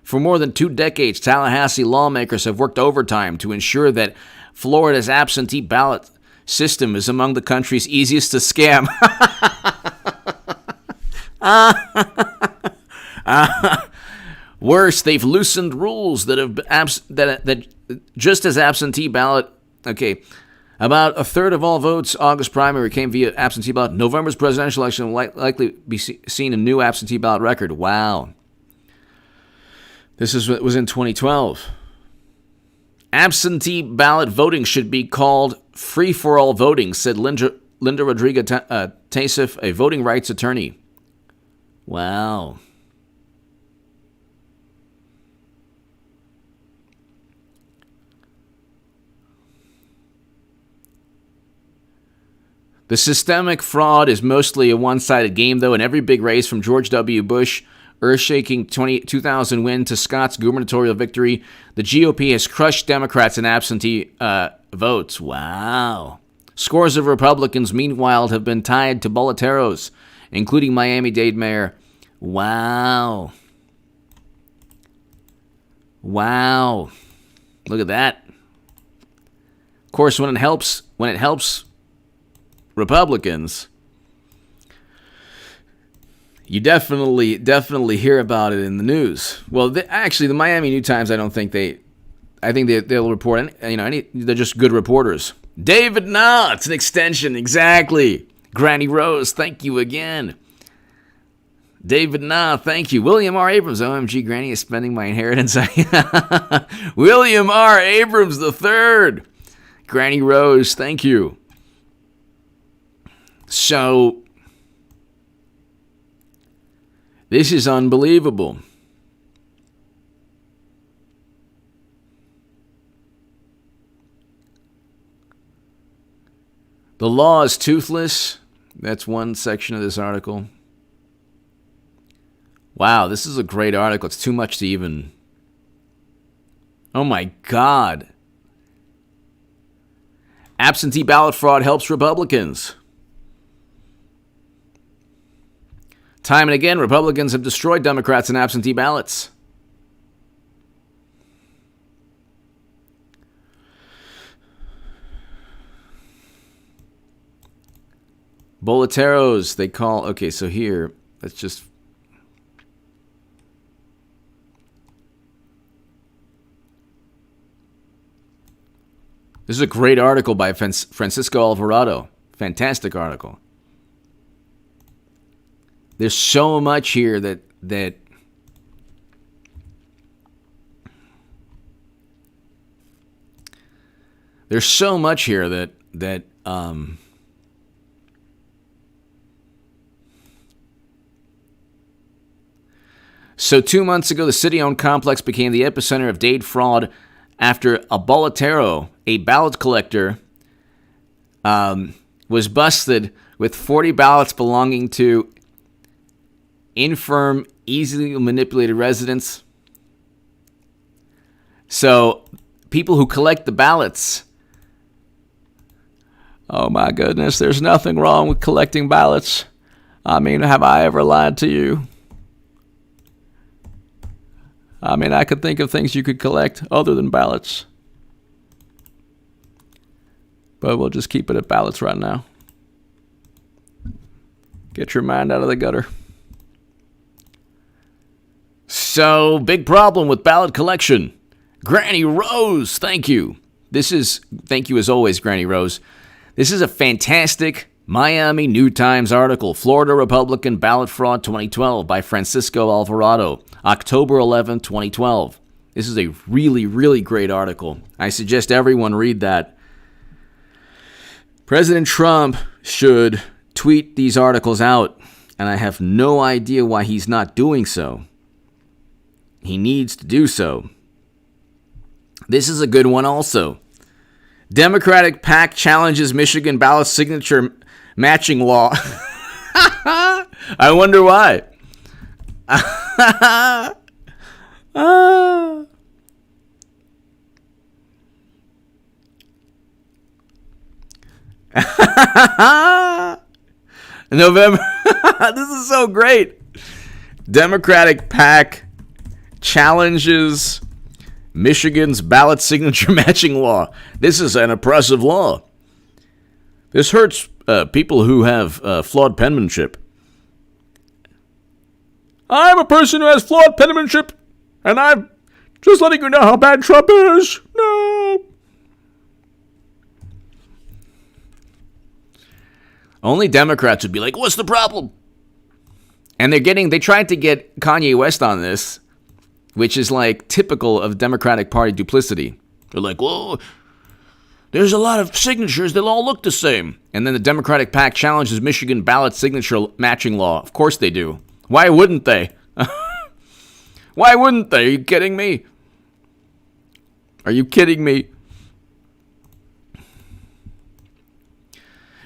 For more than 2 decades, Tallahassee lawmakers have worked overtime to ensure that Florida's absentee ballot system is among the country's easiest to scam. Worse, they've loosened rules that have that just as absentee ballot. Okay, about a third of all votes August primary came via absentee ballot. November's presidential election will likely be seen a new absentee ballot record. Wow. This was in 2012. Absentee ballot voting should be called free-for-all voting, said Linda Rodriguez-Tasif, a voting rights attorney. Wow. The systemic fraud is mostly a one-sided game, though. In every big race, from George W. Bush earth-shaking 2000 win to Scott's gubernatorial victory, the GOP has crushed Democrats in absentee votes. Wow. Scores of Republicans, meanwhile, have been tied to balloteros, including Miami-Dade Mayor. Wow. Wow. Look at that. Of course, when it helps Republicans, you definitely hear about it in the news. Well, actually, the Miami New Times, I think they'll report. They're just good reporters. David, no, it's an extension, exactly. Granny Rose, thank you again. David, nah, thank you. William R. Abrams, OMG, Granny is spending my inheritance. William R. Abrams III. Granny Rose, thank you. So, this is unbelievable. The law is toothless. That's one section of this article. Wow, this is a great article. It's too much to even... Oh my God. Absentee ballot fraud helps Republicans. Time and again, Republicans have destroyed Democrats in absentee ballots. Balloteros, they call... Okay, so here, let's just... This is a great article by Francisco Alvarado. Fantastic article. There's so much here that there's so much here that So 2 months ago, the city-owned complex became the epicenter of date fraud after a bolletero, a ballot collector, was busted with 40 ballots belonging to infirm, easily manipulated residents. So people who collect the ballots, oh my goodness, there's nothing wrong with collecting ballots. I mean, have I ever lied to you? I mean, I could think of things you could collect other than ballots. But we'll just keep it at ballots right now. Get your mind out of the gutter. So, big problem with ballot collection. Granny Rose, thank you. Thank you as always, Granny Rose. This is a fantastic Miami New Times article, Florida Republican Ballot Fraud 2012 by Francisco Alvarado, October 11, 2012. This is a really, really great article. I suggest everyone read that. President Trump should tweet these articles out, and I have no idea why he's not doing so. He needs to do so. This is a good one also. Democratic PAC challenges Michigan ballot signature matching law. I wonder why. November. This is so great. Democratic PAC challenges Michigan's ballot signature matching law. This is an oppressive law. This hurts people who have flawed penmanship. I'm a person who has flawed penmanship, and I'm just letting you know how bad Trump is. No. Only Democrats would be like, what's the problem? And they tried to get Kanye West on this, which is like typical of Democratic Party duplicity. They're like, whoa, there's a lot of signatures that all look the same. And then the Democratic PAC challenges Michigan ballot signature matching law. Of course they do. Why wouldn't they? Why wouldn't they? Are you kidding me? Are you kidding me?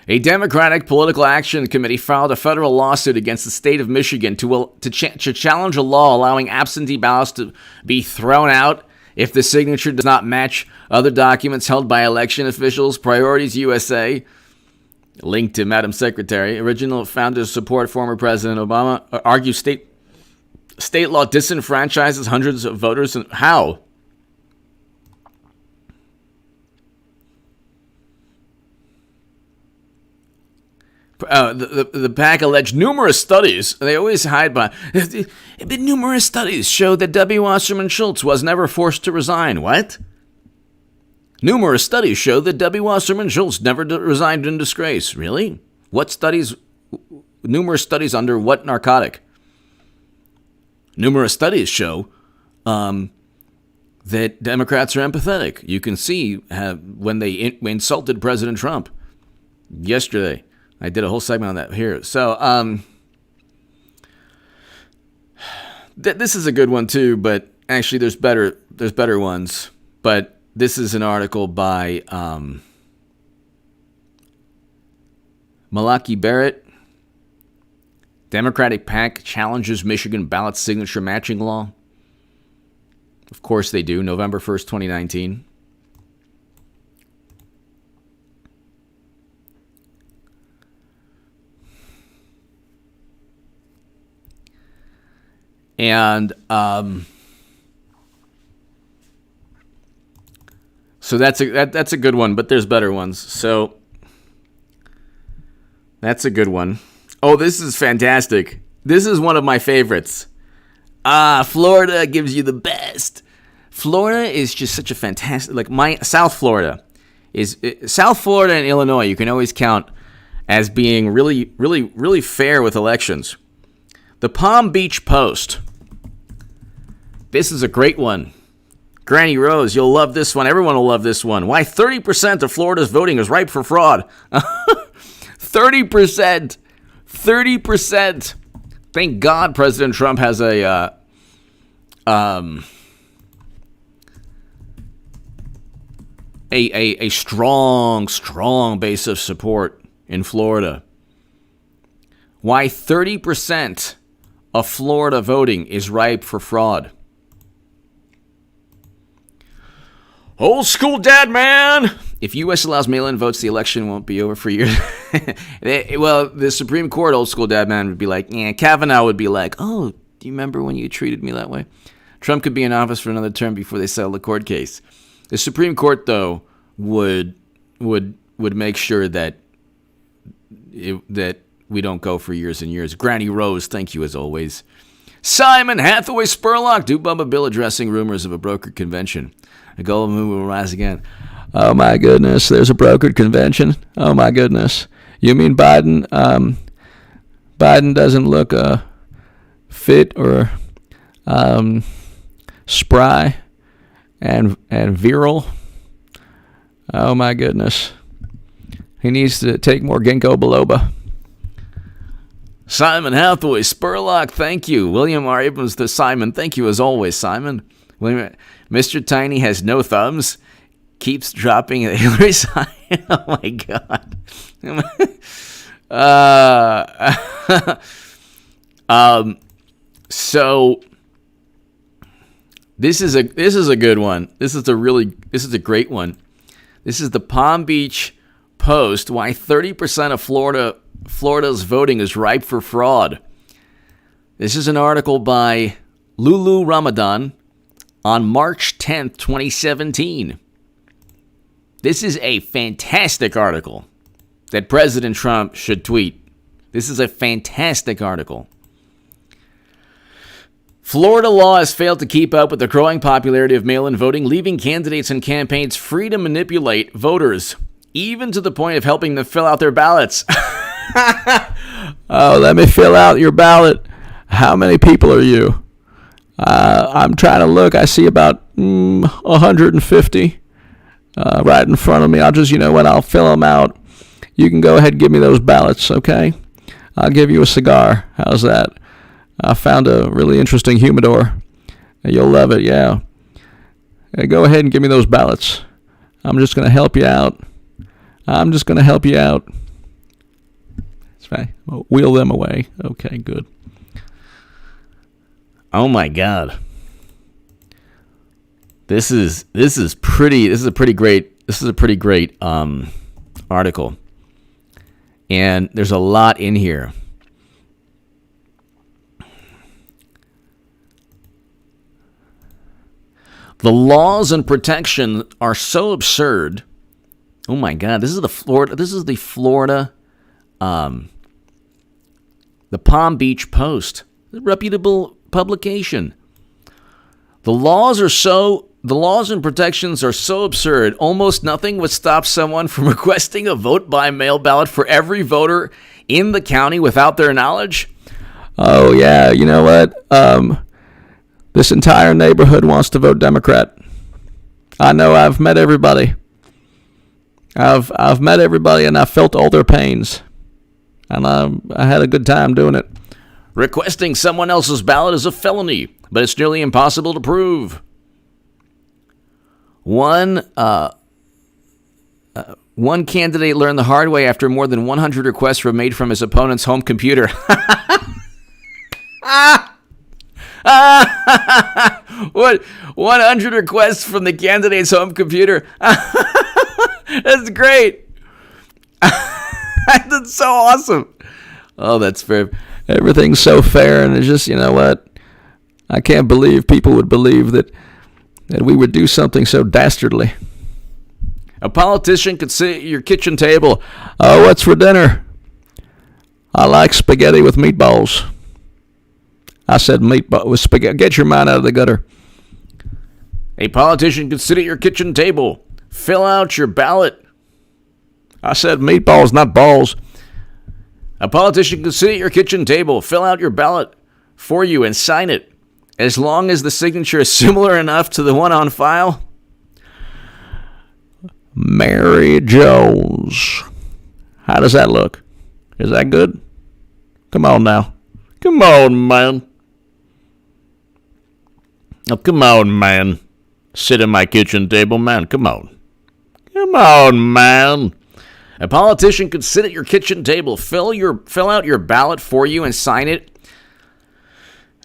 A Democratic Political Action Committee filed a federal lawsuit against the state of Michigan to challenge a law allowing absentee ballots to be thrown out if the signature does not match other documents held by election officials. Priorities USA, linked to Madam Secretary. Original founders support former President Obama. Argue state law disenfranchises hundreds of voters. How? The PAC alleged numerous studies. They always hide by. Numerous studies show that W. Wasserman Schultz was never forced to resign. What? Numerous studies show that W. Wasserman Schultz never resigned in disgrace. Really? What studies? Numerous studies under what narcotic? Numerous studies show that Democrats are empathetic. You can see when they insulted President Trump yesterday. I did a whole segment on that here. So, this is a good one too, but actually there's better ones. But this is an article by Malaki Barrett. Democratic PAC challenges Michigan ballot signature matching law. Of course they do. November 1st, 2019. And so that's a good one, but there's better ones. So that's a good one. Oh, this is fantastic. This is one of my favorites. Florida gives you the best. Florida is just such a fantastic, South Florida and Illinois, you can always count as being really, really, really fair with elections. The Palm Beach Post. This is a great one. Granny Rose, you'll love this one. Everyone will love this one. Why 30% of Florida's voting is ripe for fraud. 30%. 30%. Thank God President Trump has a strong base of support in Florida. Why 30% of Florida voting is ripe for fraud. Old school dad, man! If U.S. allows mail-in votes, the election won't be over for years. Well, the Supreme Court, old school dad man, would be like, yeah, Kavanaugh would be like, oh, do you remember when you treated me that way? Trump could be in office for another term before they settle the court case. The Supreme Court, though, would make sure that we don't go for years and years. Granny Rose, thank you as always. Simon Hathaway Spurlock, do Bubba Bill addressing rumors of a brokered convention. A golden moon will rise again. Oh my goodness, there's a brokered convention. Oh my goodness. You mean Biden? Biden doesn't look fit or spry and virile. Oh my goodness. He needs to take more ginkgo biloba. Simon Hathaway Spurlock, thank you. William R. Abrams to Simon, thank you as always, Simon. William, Mr. Tiny has no thumbs. Keeps dropping the Hillary sign. Oh my God. So this is a good one. This is a great one. This is the Palm Beach Post. Why 30% of Florida's voting is ripe for fraud. This is an article by Lulu Ramadan on March 10th, 2017. This is a fantastic article that President Trump should tweet. This is a fantastic article. Florida law has failed to keep up with the growing popularity of mail-in voting, leaving candidates and campaigns free to manipulate voters, even to the point of helping them fill out their ballots. Oh, let me fill out your ballot. How many people are you? I'm trying to look. I see about 150 right in front of me. I'll just, I'll fill them out. You can go ahead and give me those ballots, okay? I'll give you a cigar. How's that? I found a really interesting humidor. You'll love it, yeah. Hey, go ahead and give me those ballots. I'm just going to help you out. That's right. Well, wheel them away. Okay, good. Oh my God. This is a pretty great article. And there's a lot in here. The laws and protection are so absurd. Oh my God, this is the Florida the Palm Beach Post, a reputable publication. The laws and protections are so absurd, almost nothing would stop someone from requesting a vote by mail ballot for every voter in the county without their knowledge. Oh yeah, you know what? This entire neighborhood wants to vote Democrat. I know. I've met everybody. I've met everybody, and I've felt all their pains, and I had a good time doing it. Requesting someone else's ballot is a felony, but it's nearly impossible to prove. One candidate learned the hard way after more than 100 requests were made from his opponent's home computer. What? 100 requests from the candidate's home computer? That's great. That's so awesome. Oh, that's fair. Everything's so fair, and it's just, you know what? I can't believe people would believe that we would do something so dastardly. A politician could sit at your kitchen table. Oh, what's for dinner? I like spaghetti with meatballs. I said meatball with spaghetti. Get your mind out of the gutter. A politician could sit at your kitchen table. Fill out your ballot. I said meatballs, not balls. A politician could sit at your kitchen table. Fill out your ballot. for you and sign it, as long as the signature is similar enough to the one on file? Mary Jones. How does that look? Is that good? Come on now. Come on, man. Oh, come on, man. Sit at my kitchen table, man. Come on. Come on, man. A politician could sit at your kitchen table, fill out your ballot for you, and sign it.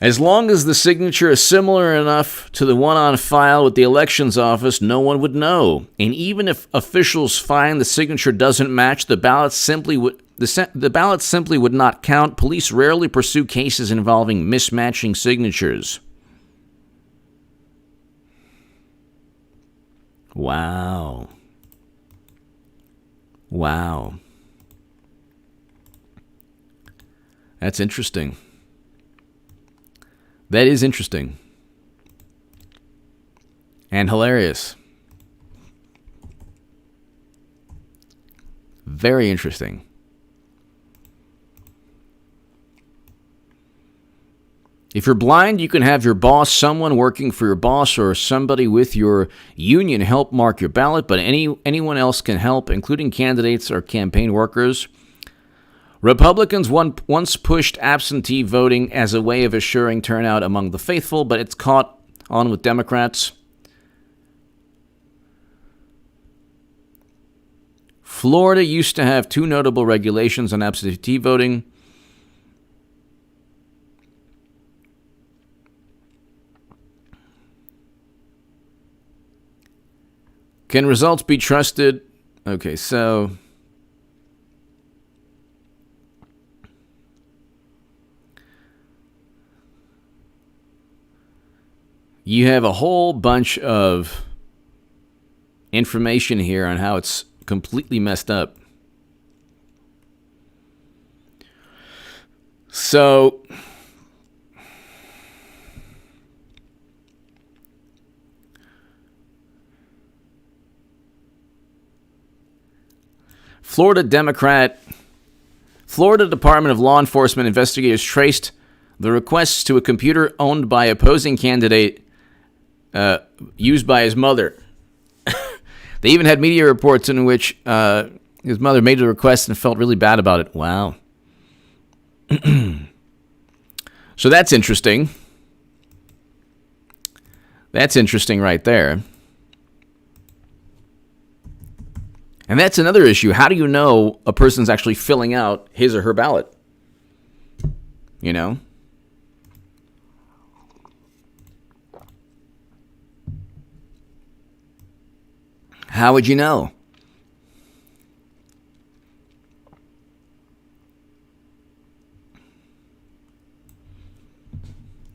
As long as the signature is similar enough to the one on file with the elections office, no one would know. And even if officials find the signature doesn't match, the ballot simply would not count. Police rarely pursue cases involving mismatching signatures. Wow. That's interesting. That is interesting. And hilarious. Very interesting. If you're blind, you can have your boss, someone working for your boss, or somebody with your union help mark your ballot, but anyone else can help, including candidates or campaign workers. Republicans once pushed absentee voting as a way of assuring turnout among the faithful, but it's caught on with Democrats. Florida used to have two notable regulations on absentee voting. Can results be trusted? Okay, so you have a whole bunch of information here on how it's completely messed up. So Florida Department of Law Enforcement investigators traced the requests to a computer owned by opposing candidate used by his mother. They even had media reports in which his mother made a request and felt really bad about it. Wow. So that's interesting. That's interesting right there. And that's another issue. How do you know a person's actually filling out his or her ballot? You know? How would you know?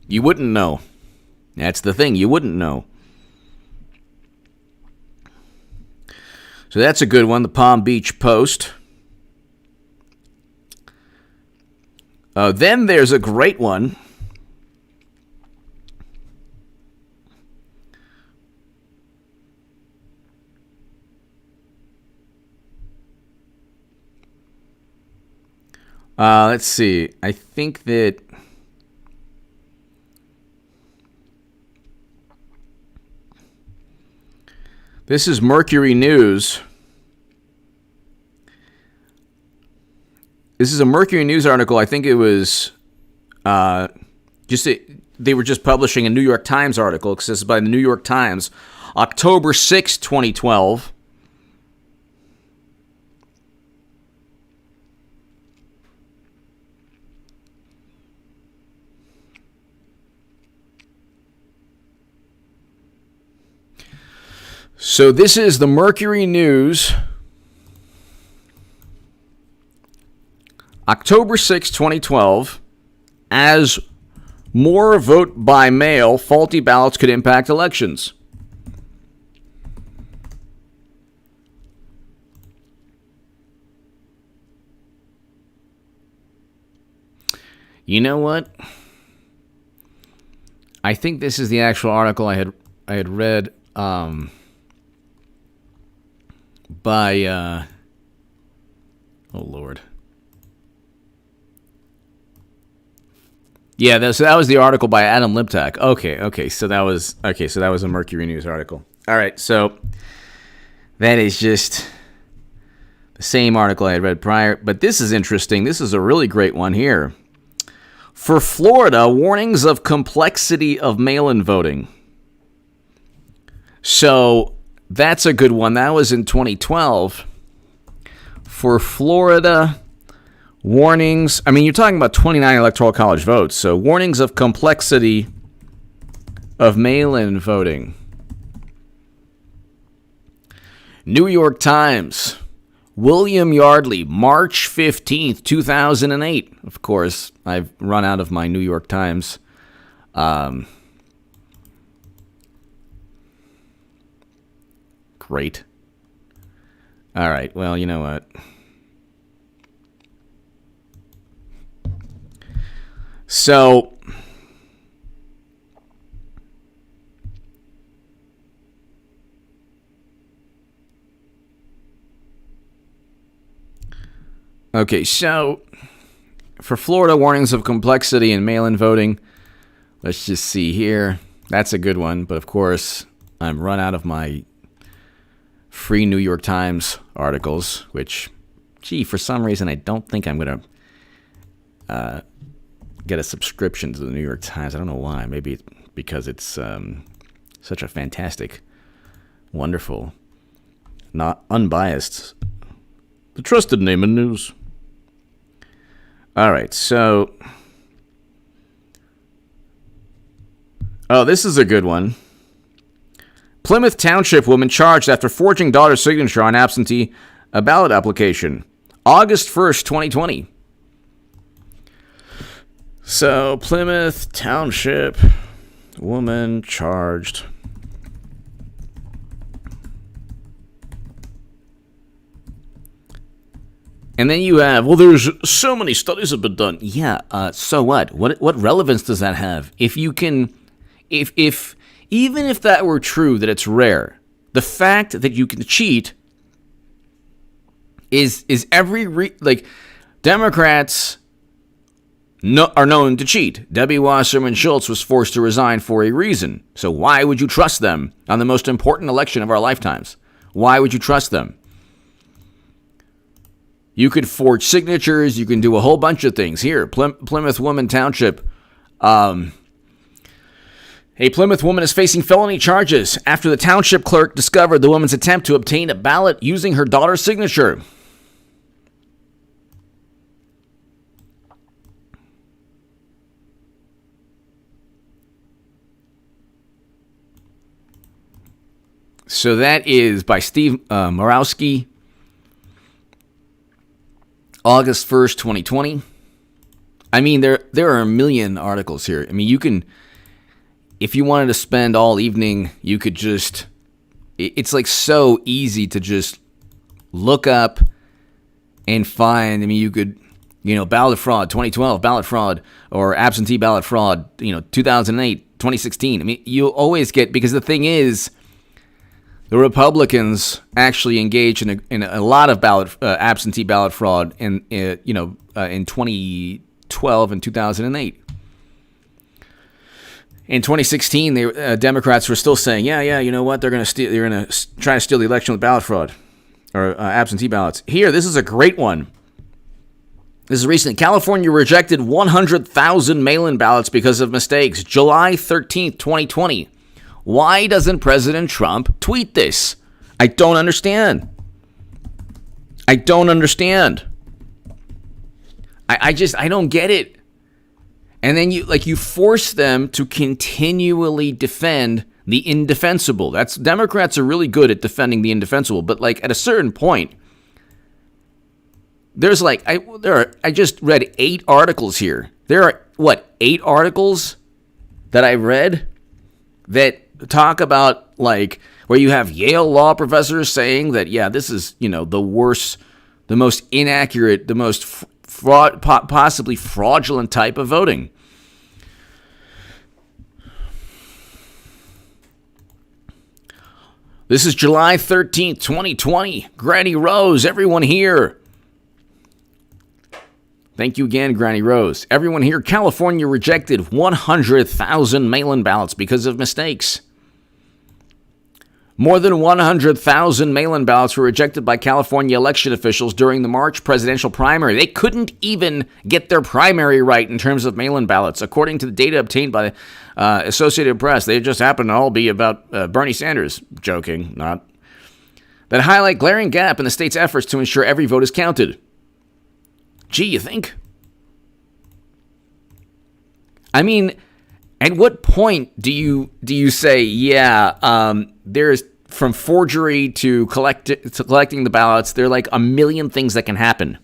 You wouldn't know. That's the thing. You wouldn't know. So that's a good one, the Palm Beach Post. Then there's a great one. Let's see. I think that this is Mercury News. This is a Mercury News article. I think it was they were just publishing a New York Times article, because this is by the New York Times, October 6, 2012. So this is the Mercury News, October 6, 2012. As more vote by mail, faulty ballots could impact elections. You know what? I think this is the actual article I had read by oh Lord. Yeah, so that was the article by Adam Liptak. Okay, so that was a Mercury News article. All right, so that is just the same article I had read prior, but this is interesting. This is a really great one here. For Florida, warnings of complexity of mail-in voting. So that's a good one. That was in 2012. For Florida, warnings. I mean, you're talking about 29 electoral college votes. So warnings of complexity of mail-in voting. New York Times. William Yardley, March 15th, 2008. Of course, I've run out of my New York Times. Great. All right, well, you know what? So, okay, so for Florida, warnings of complexity in mail-in voting. Let's just see here. That's a good one, but of course, I'm run out of my free New York Times articles, which, for some reason, I don't think I'm going to get a subscription to the New York Times. I don't know why. Maybe it's because it's such a fantastic, wonderful, not unbiased, the trusted name in news. All right, so... Oh, this is a good one. Plymouth Township woman charged after forging daughter's signature on absentee ballot application. August 1st, 2020. So, Plymouth Township woman charged. And then you have, well, there's so many studies have been done. Yeah, so what? What relevance does that have? If you can, if even if that were true, that it's rare, the fact that you can cheat is like Democrats are known to cheat. Debbie Wasserman Schultz was forced to resign for a reason. So why would you trust them on the most important election of our lifetimes? Why would you trust them? You could forge signatures. You can do a whole bunch of things. Here, Plymouth Woman Township. A Plymouth woman is facing felony charges after the township clerk discovered the woman's attempt to obtain a ballot using her daughter's signature. So that is by Steve Morawski. August 1st, 2020. I mean, there are a million articles here. I mean, you can, if you wanted to spend all evening, you could just, it's like so easy to just look up and find. I mean, you could, ballot fraud, 2012, ballot fraud, or absentee ballot fraud, 2008, 2016. I mean, you always get, because the thing is, the Republicans actually engaged in a lot of absentee ballot fraud in 2012 and 2008. In 2016, Democrats were still saying, you know what, they're going to try to steal the election with ballot fraud or absentee ballots. Here, this is a great one. This is recent. California rejected 100,000 mail-in ballots because of mistakes. July 13th, 2020. Why doesn't President Trump tweet this? I don't understand. I don't get it. And then you force them to continually defend the indefensible. Democrats are really good at defending the indefensible, but at a certain point, there's I just read 8 articles here. There are 8 articles that I read that talk about where you have Yale law professors saying that this is the worst, the most inaccurate, the most possibly fraudulent type of voting. This is July 13th, 2020. Granny Rose, everyone here. Thank you again, Granny Rose. Everyone here, California rejected 100,000 mail-in ballots because of mistakes. More than 100,000 mail-in ballots were rejected by California election officials during the March presidential primary. They couldn't even get their primary right in terms of mail-in ballots. According to the data obtained by Associated Press, they just happen to all be about Bernie Sanders. Joking, not. That highlight glaring gap in the state's efforts to ensure every vote is counted. Gee, you think? I mean, at what point do you say, there's from forgery to collecting the ballots, there are like a million things that can happen.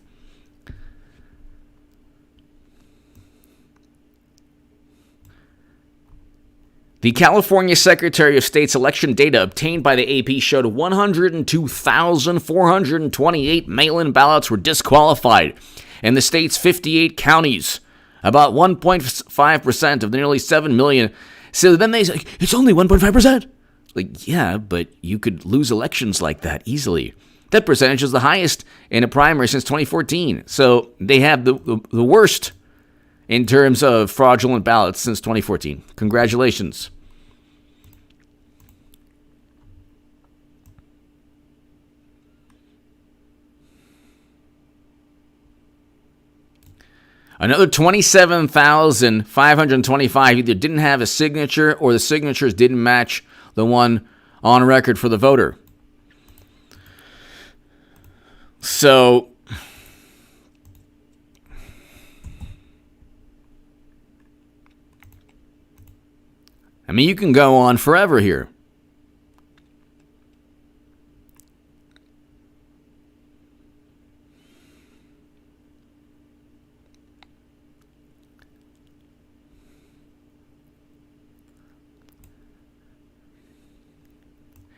The California Secretary of State's election data obtained by the AP showed 102,428 mail-in ballots were disqualified in the state's 58 counties, about 1.5% of the nearly 7 million. So then they say, it's only 1.5%. Like, yeah, but you could lose elections like that easily. That percentage is the highest in a primary since 2014. So they have the worst in terms of fraudulent ballots since 2014. Congratulations. Another 27,525 either didn't have a signature or the signatures didn't match the one on record for the voter. So, I mean, you can go on forever here.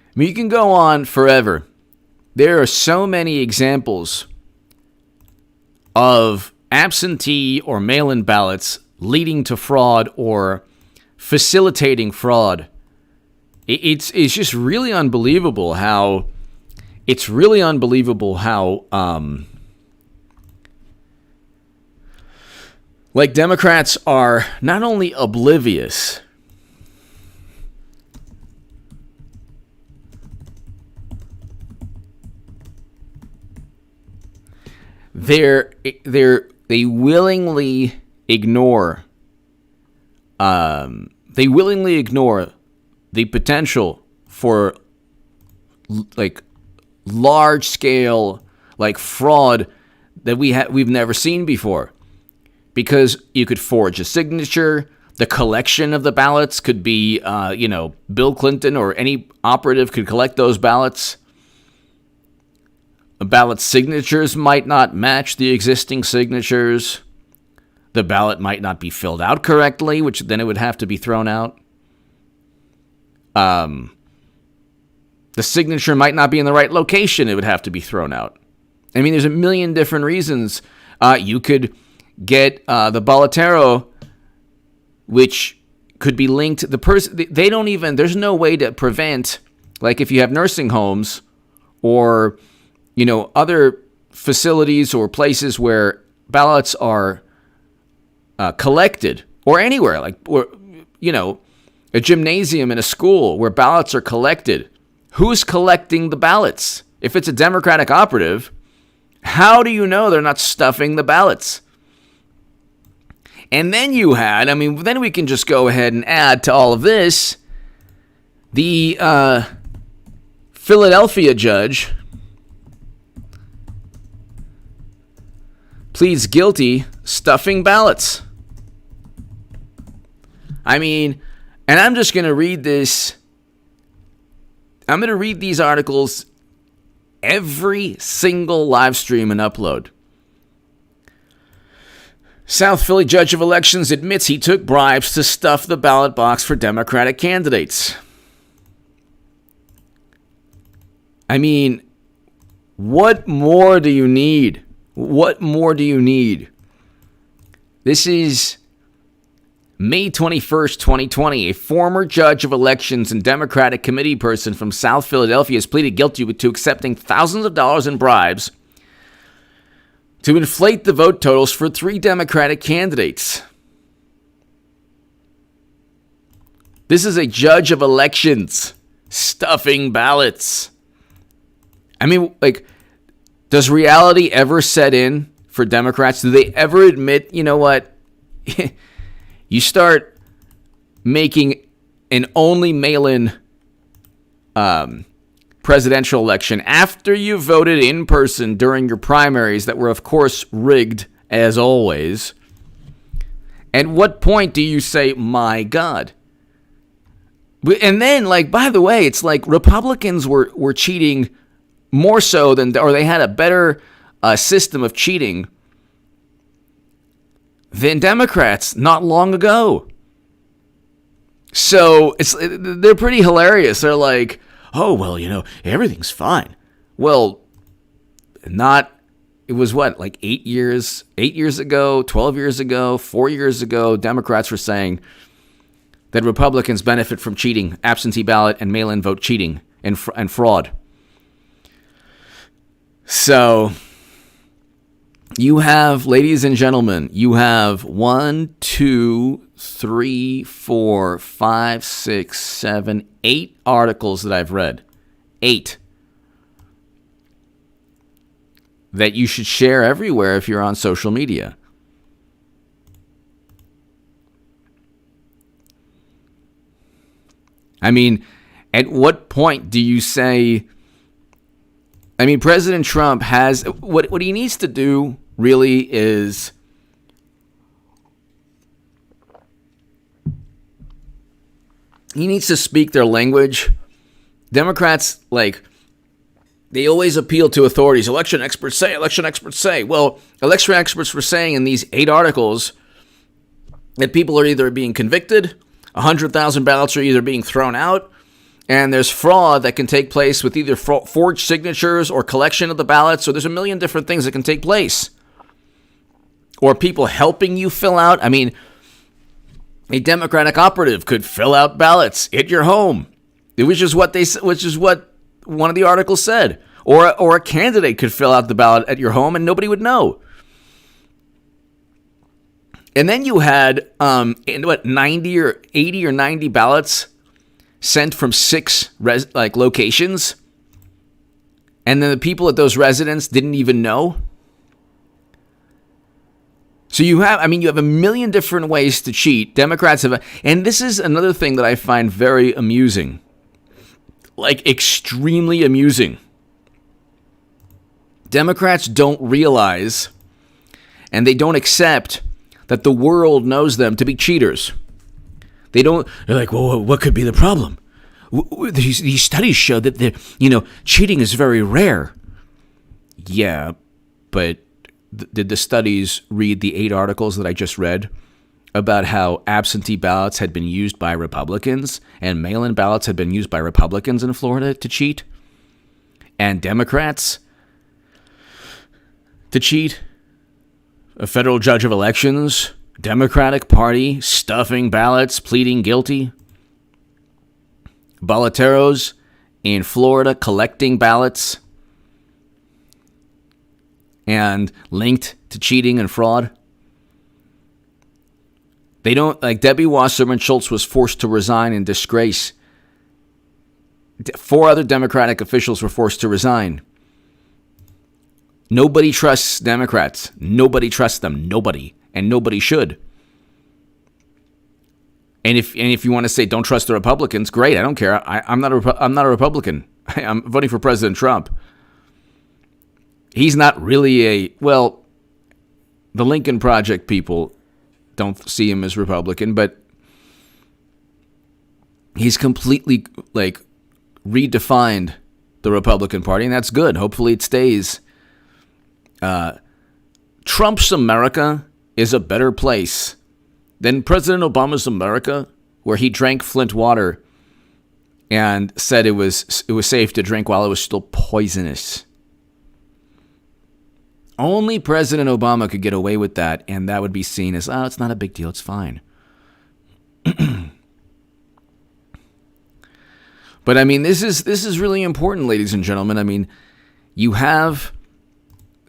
I mean, you can go on forever. There are so many examples of absentee or mail-in ballots leading to fraud or facilitating fraud. It's just really unbelievable how like Democrats are not only oblivious, they willingly ignore the potential for like large scale like fraud that we've never seen before, because you could forge a signature. The collection of the ballots could be Bill Clinton or any operative could collect those ballots. Ballot signatures might not match the existing signatures. The ballot might not be filled out correctly, which then it would have to be thrown out. The signature might not be in the right location. It would have to be thrown out. I mean, there's a million different reasons. You could get the balotero, which could be linked. The person, they don't even, there's no way to prevent, like if you have nursing homes or other facilities or places where ballots are collected, or anywhere, a gymnasium in a school where ballots are collected. Who's collecting the ballots? If it's a Democratic operative, how do you know they're not stuffing the ballots? And then then we can just go ahead and add to all of this the Philadelphia judge pleads guilty stuffing ballots. I mean, and I'm just going to read this. I'm going to read these articles every single live stream and upload. South Philly judge of elections admits he took bribes to stuff the ballot box for Democratic candidates. I mean, what more do you need? What more do you need? This is May 21st, 2020. A former judge of elections and Democratic committee person from South Philadelphia has pleaded guilty to accepting thousands of dollars in bribes to inflate the vote totals for 3 Democratic candidates. This is a judge of elections stuffing ballots. I mean, like, does reality ever set in for Democrats? Do they ever admit, you know what? You start making an only mail-in presidential election after you voted in person during your primaries that were, of course, rigged, as always. At what point do you say, my God? And then, like, by the way, it's like Republicans were cheating more so than, or they had a better system of cheating than Democrats not long ago. So they're pretty hilarious. They're like, oh, well, you know, everything's fine. Well, it was what, like 8 years ago, 12 years ago, 4 years ago, Democrats were saying that Republicans benefit from cheating, absentee ballot and mail-in vote cheating and fraud. So you have, ladies and gentlemen, you have 1, 2, 3, 4, 5, 6, 7, 8 articles that I've read. 8. That you should share everywhere if you're on social media. I mean, at what point do you say, I mean, President Trump has, what he needs to do really is he needs to speak their language. Democrats, like, they always appeal to authorities. Election experts say, election experts say. Well, election experts were saying in these 8 articles that people are either being convicted, 100,000 ballots are either being thrown out, and there's fraud that can take place with either forged signatures or collection of the ballots. So there's a million different things that can take place. Or people helping you fill out. I mean, a Democratic operative could fill out ballots at your home, which is what one of the articles said. Or a candidate could fill out the ballot at your home and nobody would know. And then you had 90 or 80 or 90 ballots sent from 6 locations, and then the people at those residents didn't even know. So you have a million different ways to cheat. Democrats have, and this is another thing that I find very amusing, like extremely amusing. Democrats don't realize, and they don't accept that the world knows them to be cheaters. They're like, well, what could be the problem? These studies show that cheating is very rare. Yeah, but did the studies read the 8 articles that I just read about how absentee ballots had been used by Republicans and mail-in ballots had been used by Republicans in Florida to cheat? And Democrats to cheat? A federal judge of elections, Democratic Party stuffing ballots, pleading guilty. Balloteros in Florida collecting ballots and linked to cheating and fraud. They don't, like Debbie Wasserman Schultz was forced to resign in disgrace. 4 other Democratic officials were forced to resign. Nobody trusts Democrats. Nobody trusts them. Nobody. And nobody should. And if you want to say don't trust the Republicans, great. I don't care. I'm not a Republican. I'm voting for President Trump. He's not really the Lincoln Project people don't see him as Republican, but he's completely redefined the Republican Party, and that's good. Hopefully it stays. Trump's America is a better place than President Obama's America, where he drank Flint water and said it was safe to drink while it was still poisonous. Only President Obama could get away with that, and that would be seen as, it's not a big deal, it's fine. But I mean, this is really important, ladies and gentlemen. I mean, you have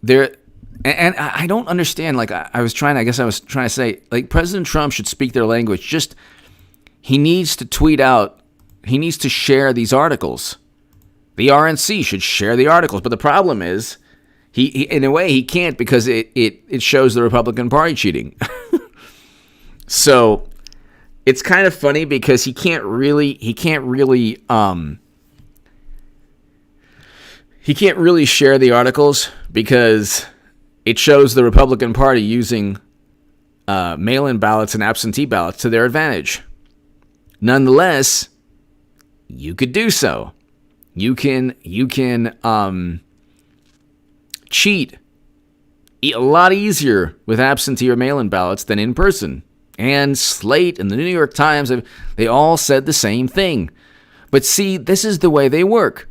there And I don't understand. Like I was trying to say, like President Trump should speak their language. Just he needs to tweet out. He needs to share these articles. The RNC should share the articles. But the problem is, he in a way he can't because it shows the Republican Party cheating. So it's kind of funny because he can't really share the articles because it shows the Republican Party using mail-in ballots and absentee ballots to their advantage. Nonetheless, you could do so. You can cheat a lot easier with absentee or mail-in ballots than in person. And Slate and the New York Times, they all said the same thing. But see, this is the way they work.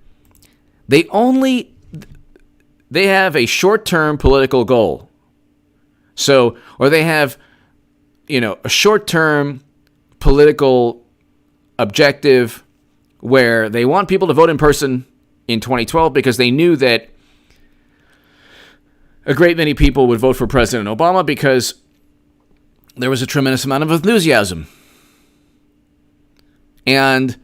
They have a short-term political goal. So, or they have, a short-term political objective where they want people to vote in person in 2012 because they knew that a great many people would vote for President Obama because there was a tremendous amount of enthusiasm. And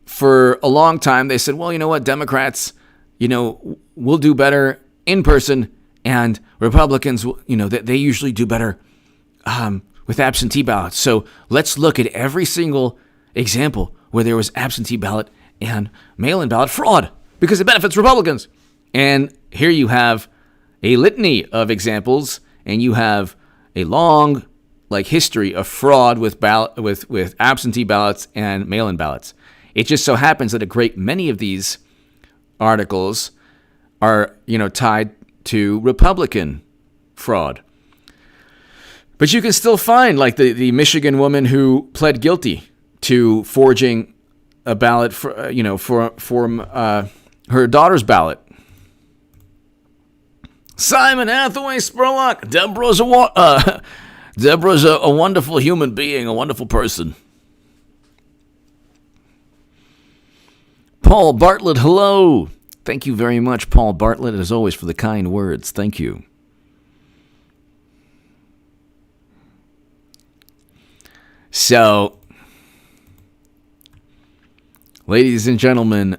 for a long time, they said, well, you know what, Democrats, will do better in person, and Republicans, they usually do better with absentee ballots. So let's look at every single example where there was absentee ballot and mail-in ballot fraud because it benefits Republicans. And here you have a litany of examples, and you have a long history of fraud with absentee ballots and mail-in ballots. It just so happens that a great many of these articles are, tied to Republican fraud. But you can still find, the Michigan woman who pled guilty to forging a ballot for her daughter's ballot. Simon Hathaway Spurlock. Deborah's a wonderful human being, a wonderful person. Paul Bartlett, hello. Thank you very much, Paul Bartlett, as always, for the kind words. Thank you. So, ladies and gentlemen,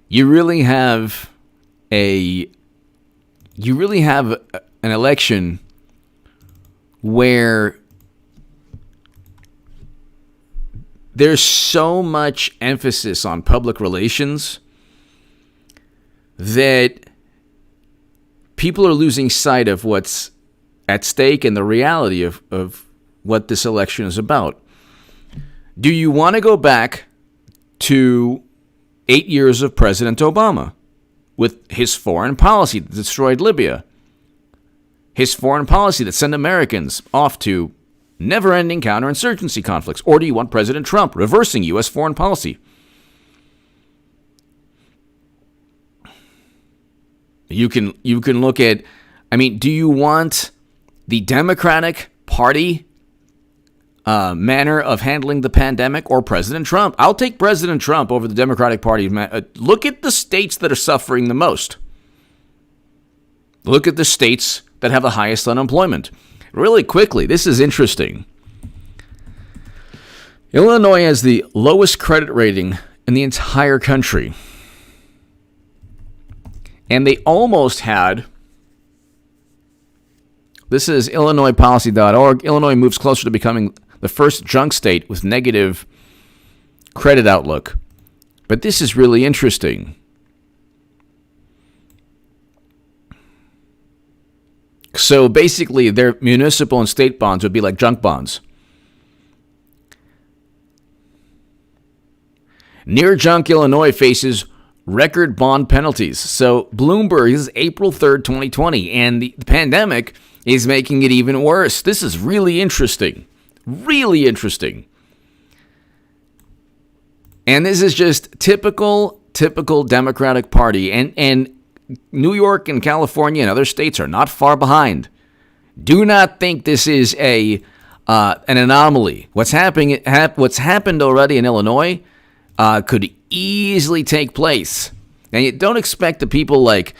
you really have an election where there's so much emphasis on public relations that people are losing sight of what's at stake and the reality of what this election is about. Do you want to go back to 8 years of President Obama with his foreign policy that destroyed Libya? His foreign policy that sent Americans off to never-ending counterinsurgency conflicts? Or do you want President Trump reversing U.S. foreign policy? You can look at, do you want the Democratic Party manner of handling the pandemic or President Trump? I'll take President Trump over the Democratic Party. Look at the states that are suffering the most. Look at the states that have the highest unemployment. Really quickly, this is interesting. Illinois has the lowest credit rating in the entire country. And they almost had, this is IllinoisPolicy.org, Illinois moves closer to becoming the first junk state with negative credit outlook. But this is really interesting. So basically, their municipal and state bonds would be like junk bonds. Near junk Illinois faces record bond penalties. So Bloomberg, this is April 3rd, 2020, and the pandemic is making it even worse. This is really interesting. Really interesting. And this is just typical Democratic Party. And New York and California and other states are not far behind. Do not think this is an anomaly. What's happened already in Illinois could easily take place And you don't expect the people like,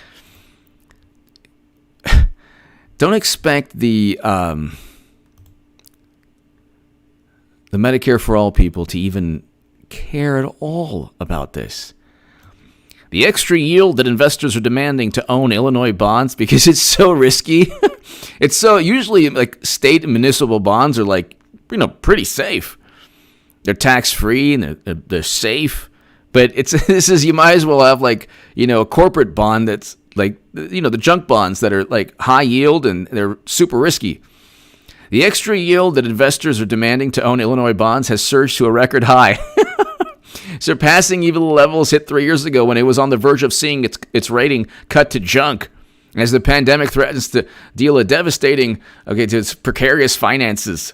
don't expect the Medicare for All people to even care at all about this. The extra yield that investors are demanding to own Illinois bonds because it's so risky. It's so usually like state and municipal bonds are like, pretty safe. They're tax free and they're safe. But you might as well have like, a corporate bond that's like, the junk bonds that are like high yield and they're super risky. The extra yield that investors are demanding to own Illinois bonds has surged to a record high, surpassing even the levels hit 3 years ago when it was on the verge of seeing its rating cut to junk as the pandemic threatens to deal a devastating to its precarious finances.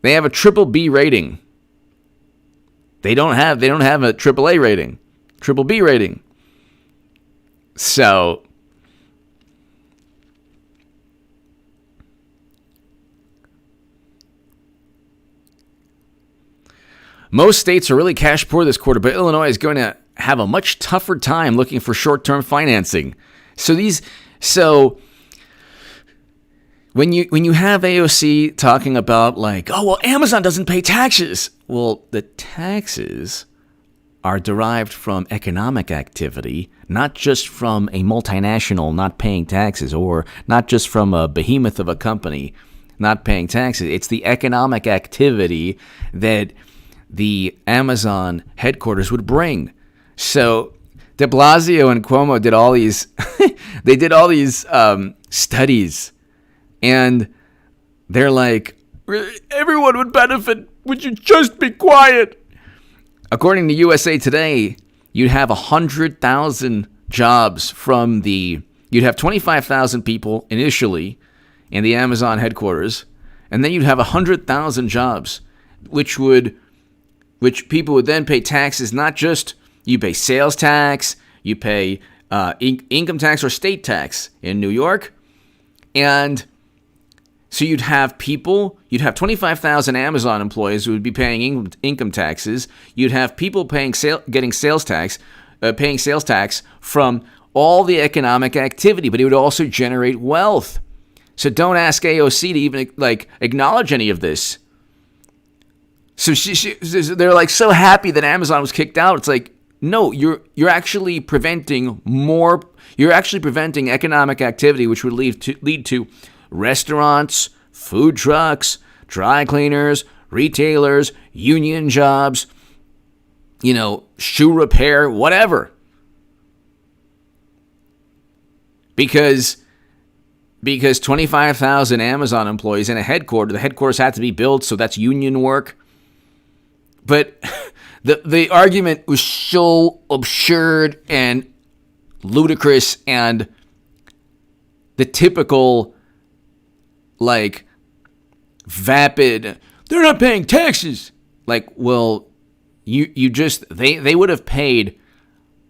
They have a triple B rating. They don't have a triple A rating, triple B rating. So most states are really cash poor this quarter, but Illinois is going to have a much tougher time looking for short-term financing. So when you have AOC talking about like, oh, well, Amazon doesn't pay taxes. Well, the taxes are derived from economic activity, not just from a multinational not paying taxes or not just from a behemoth of a company not paying taxes. It's the economic activity that the Amazon headquarters would bring. So de Blasio and Cuomo did all these studies, and they're like, everyone would benefit. Would you just be quiet? According to USA Today, you'd have 100,000 jobs you'd have 25,000 people initially in the Amazon headquarters, and then you'd have 100,000 jobs, which people would then pay taxes. Not just you pay sales tax, you pay income tax or state tax in New York, and so you'd have 25,000 Amazon employees who would be paying income taxes. You'd have people paying sales tax from all the economic activity, but it would also generate wealth. So don't ask AOC to even acknowledge any of this. So they're like so happy that Amazon was kicked out. It's like, no, you're actually preventing more. You're actually preventing economic activity, which would lead to restaurants, food trucks, dry cleaners, retailers, union jobs, shoe repair, whatever. Because 25,000 Amazon employees in a headquarters, the headquarters had to be built, so that's union work. But the argument was so absurd and ludicrous, and the typical vapid, they're not paying taxes. Well, they would have paid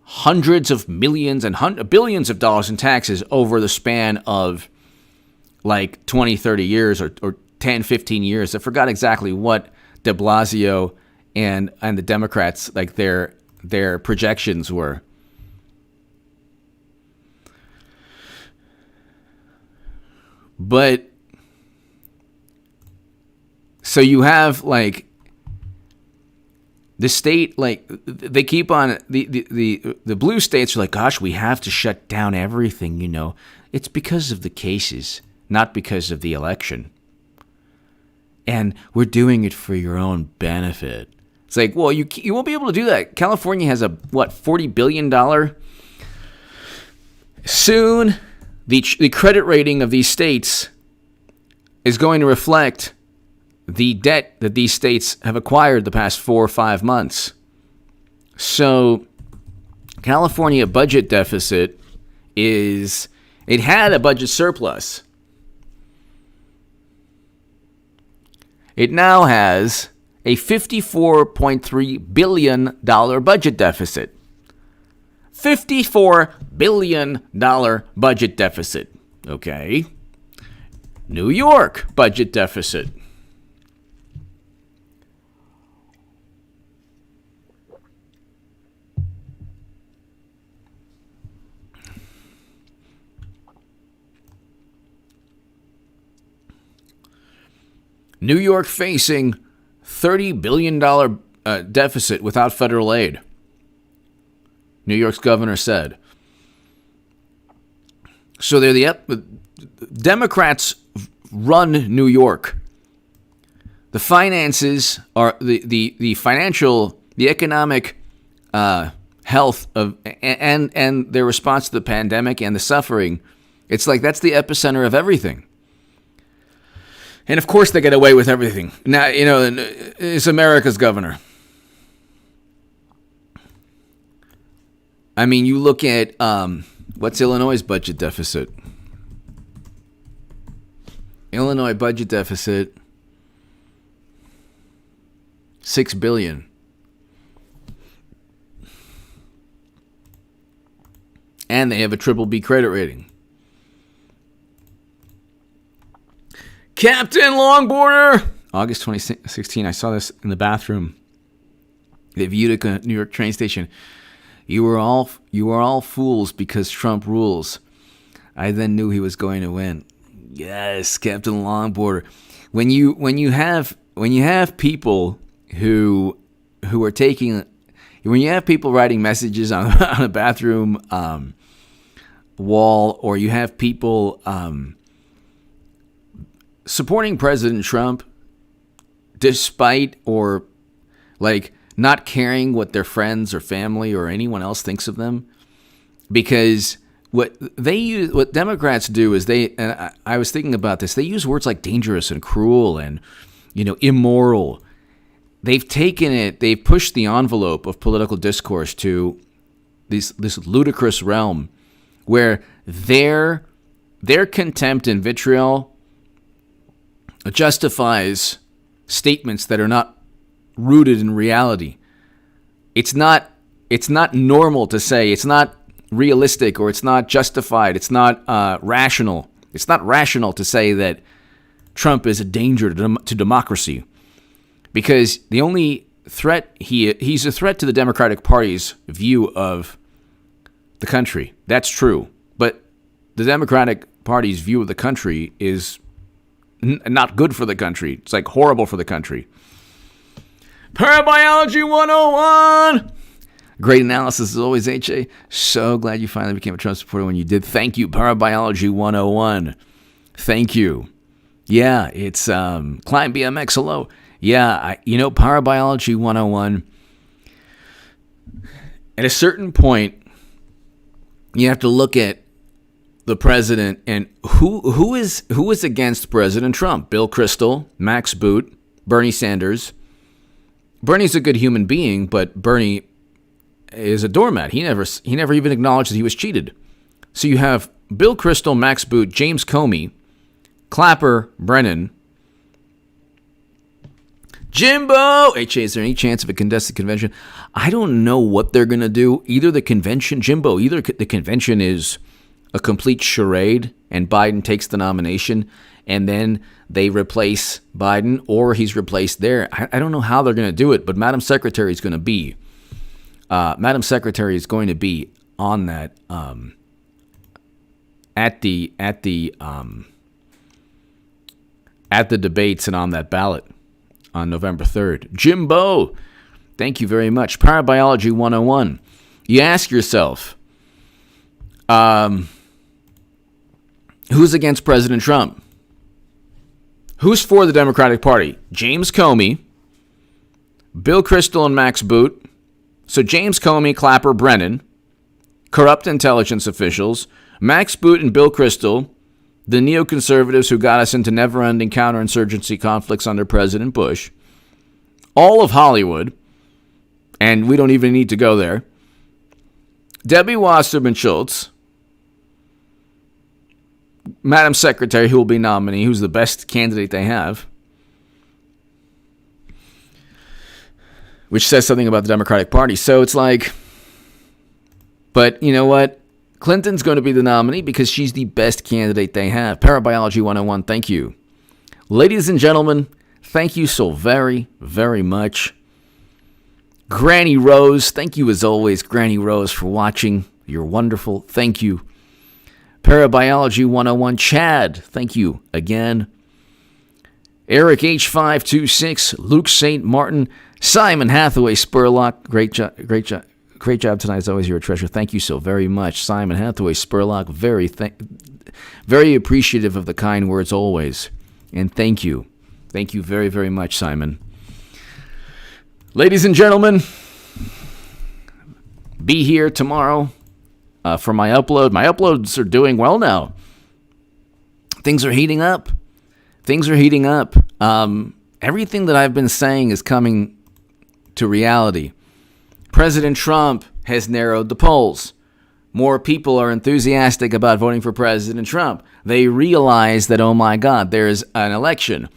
hundreds of millions and billions of dollars in taxes over the span of 20, 30 years or 10, 15 years. I forgot exactly what de Blasio and the Democrats, their projections were. But so you have the state, they keep on the blue states are like, gosh, we have to shut down everything. It's because of the cases, not because of the election, and we're doing it for your own benefit. It's like, well, you won't be able to do that. California has a $40 billion soon. The credit rating of these states is going to reflect the debt that these states have acquired the past 4 or 5 months. So California budget deficit it had a budget surplus. It now has a $54.3 billion budget deficit. $54 billion budget deficit. Okay. New York budget deficit. New York facing $30 billion deficit without federal aid. New York's governor said. So they're the Democrats run New York. The finances are the financial, the economic health of and their response to the pandemic and the suffering. It's like that's the epicenter of everything. And of course they get away with everything. Now, it's America's governor. I mean, you look at what's Illinois' budget deficit? Illinois budget deficit, $6 billion. And they have a BBB credit rating. Captain Longboarder, August 2016. I saw this in the bathroom. The Utica, New York train station. You are all fools because Trump rules. I then knew he was going to win. Yes, Captain Longboarder. When you have people who are taking, when you have people writing messages on a bathroom wall, or you have people supporting President Trump despite or like not caring what their friends or family or anyone else thinks of them, because what Democrats do is and I was thinking about this, they use words like dangerous and cruel and immoral. They've pushed the envelope of political discourse to this ludicrous realm where their contempt and vitriol justifies statements that are not rooted in reality. It's not normal to say, it's not realistic, or it's not justified, it's not rational. It's not rational to say that Trump is a danger to democracy, because the only threat he's a threat to the Democratic Party's view of the country. That's true, but the Democratic Party's view of the country is not good for the country. It's like horrible for the country. Parabiology 101. Great analysis as always, HA. So glad you finally became a Trump supporter when you did. Thank you, Parabiology 101. Thank you. Yeah, it's Climb BMX. Hello. Yeah, Parabiology 101. At a certain point, you have to look at the president and who is against President Trump. Bill Kristol, Max Boot, Bernie Sanders. Bernie's a good human being, but Bernie is a doormat. He never even acknowledged that he was cheated. So you have Bill Kristol, Max Boot, James Comey, Clapper, Brennan, Jimbo. HA, is there any chance of a contested convention? I don't know what they're going to do. Either the convention is a complete charade and Biden takes the nomination and then they replace Biden, or he's replaced there. I don't know how they're going to do it, but Madam Secretary is going to be on that at the debates and on that ballot on November 3rd. Jimbo, thank you very much. Parabiology 101. You ask yourself, who's against President Trump? Who's for the Democratic Party? James Comey, Bill Kristol, and Max Boot. So James Comey, Clapper, Brennan, corrupt intelligence officials, Max Boot and Bill Kristol, the neoconservatives who got us into never-ending counterinsurgency conflicts under President Bush, all of Hollywood, and we don't even need to go there, Debbie Wasserman Schultz, Madam Secretary, who will be nominee, who's the best candidate they have, which says something about the Democratic Party. So it's like, but you know what? Clinton's going to be the nominee because she's the best candidate they have. Parabiology 101, thank you. Ladies and gentlemen, thank you so very, very much. Granny Rose, thank you as always, Granny Rose, for watching. You're wonderful. Thank you. Parabiology 101, Chad, thank you again. Eric H526, Luke St. Martin, Simon Hathaway Spurlock. Great job tonight. As always, you're a treasure. Thank you so very much, Simon Hathaway Spurlock. Very appreciative of the kind words always. And thank you. Thank you very, very much, Simon. Ladies and gentlemen, be here tomorrow for my upload. My uploads are doing well now. Things are heating up. Everything that I've been saying is coming to reality. President Trump has narrowed the polls. More people are enthusiastic about voting for President Trump. They realize that, oh my God, there's an election.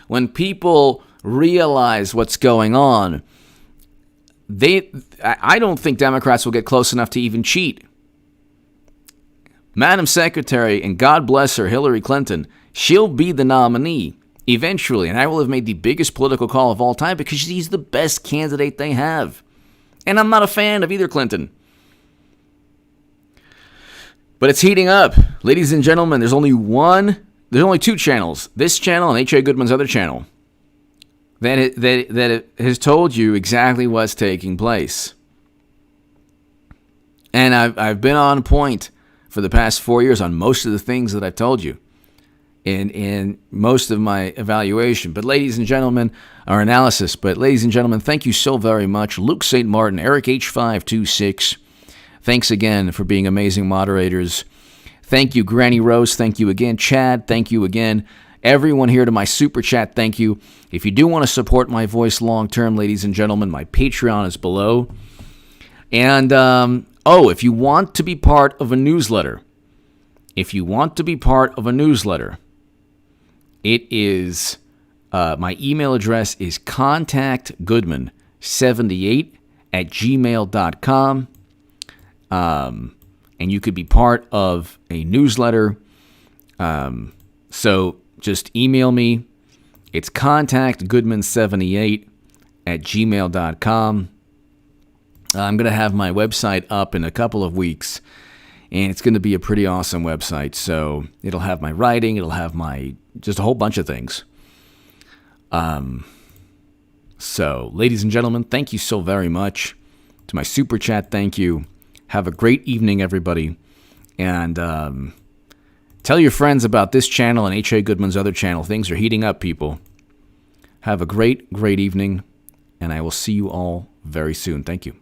When people realize what's going on, I don't think Democrats will get close enough to even cheat. Madam Secretary, and God bless her, Hillary Clinton, she'll be the nominee eventually, and I will have made the biggest political call of all time because she's the best candidate they have. And I'm not a fan of either Clinton. But it's heating up. Ladies and gentlemen, there's only two channels. This channel and H.A. Goodman's other channel that has told you exactly what's taking place. And I've been on point for the past 4 years on most of the things that I've told you in most of my evaluation. But ladies and gentlemen, our analysis. But ladies and gentlemen, thank you so very much. Luke St. Martin, Eric H526. Thanks again for being amazing moderators. Thank you, Granny Rose. Thank you again, Chad. Thank you again. Everyone here to my super chat, thank you. If you do want to support my voice long term, ladies and gentlemen, my Patreon is below. And, if you want to be part of a newsletter, it is, my email address is contactgoodman78@gmail.com. And you could be part of a newsletter. So just email me. It's contactgoodman78@gmail.com. I'm going to have my website up in a couple of weeks, and it's going to be a pretty awesome website. So it'll have my writing. It'll have just a whole bunch of things. So, ladies and gentlemen, thank you so very much. To my super chat, thank you. Have a great evening, everybody. And tell your friends about this channel and H.A. Goodman's other channel. Things are heating up, people. Have a great, great evening, and I will see you all very soon. Thank you.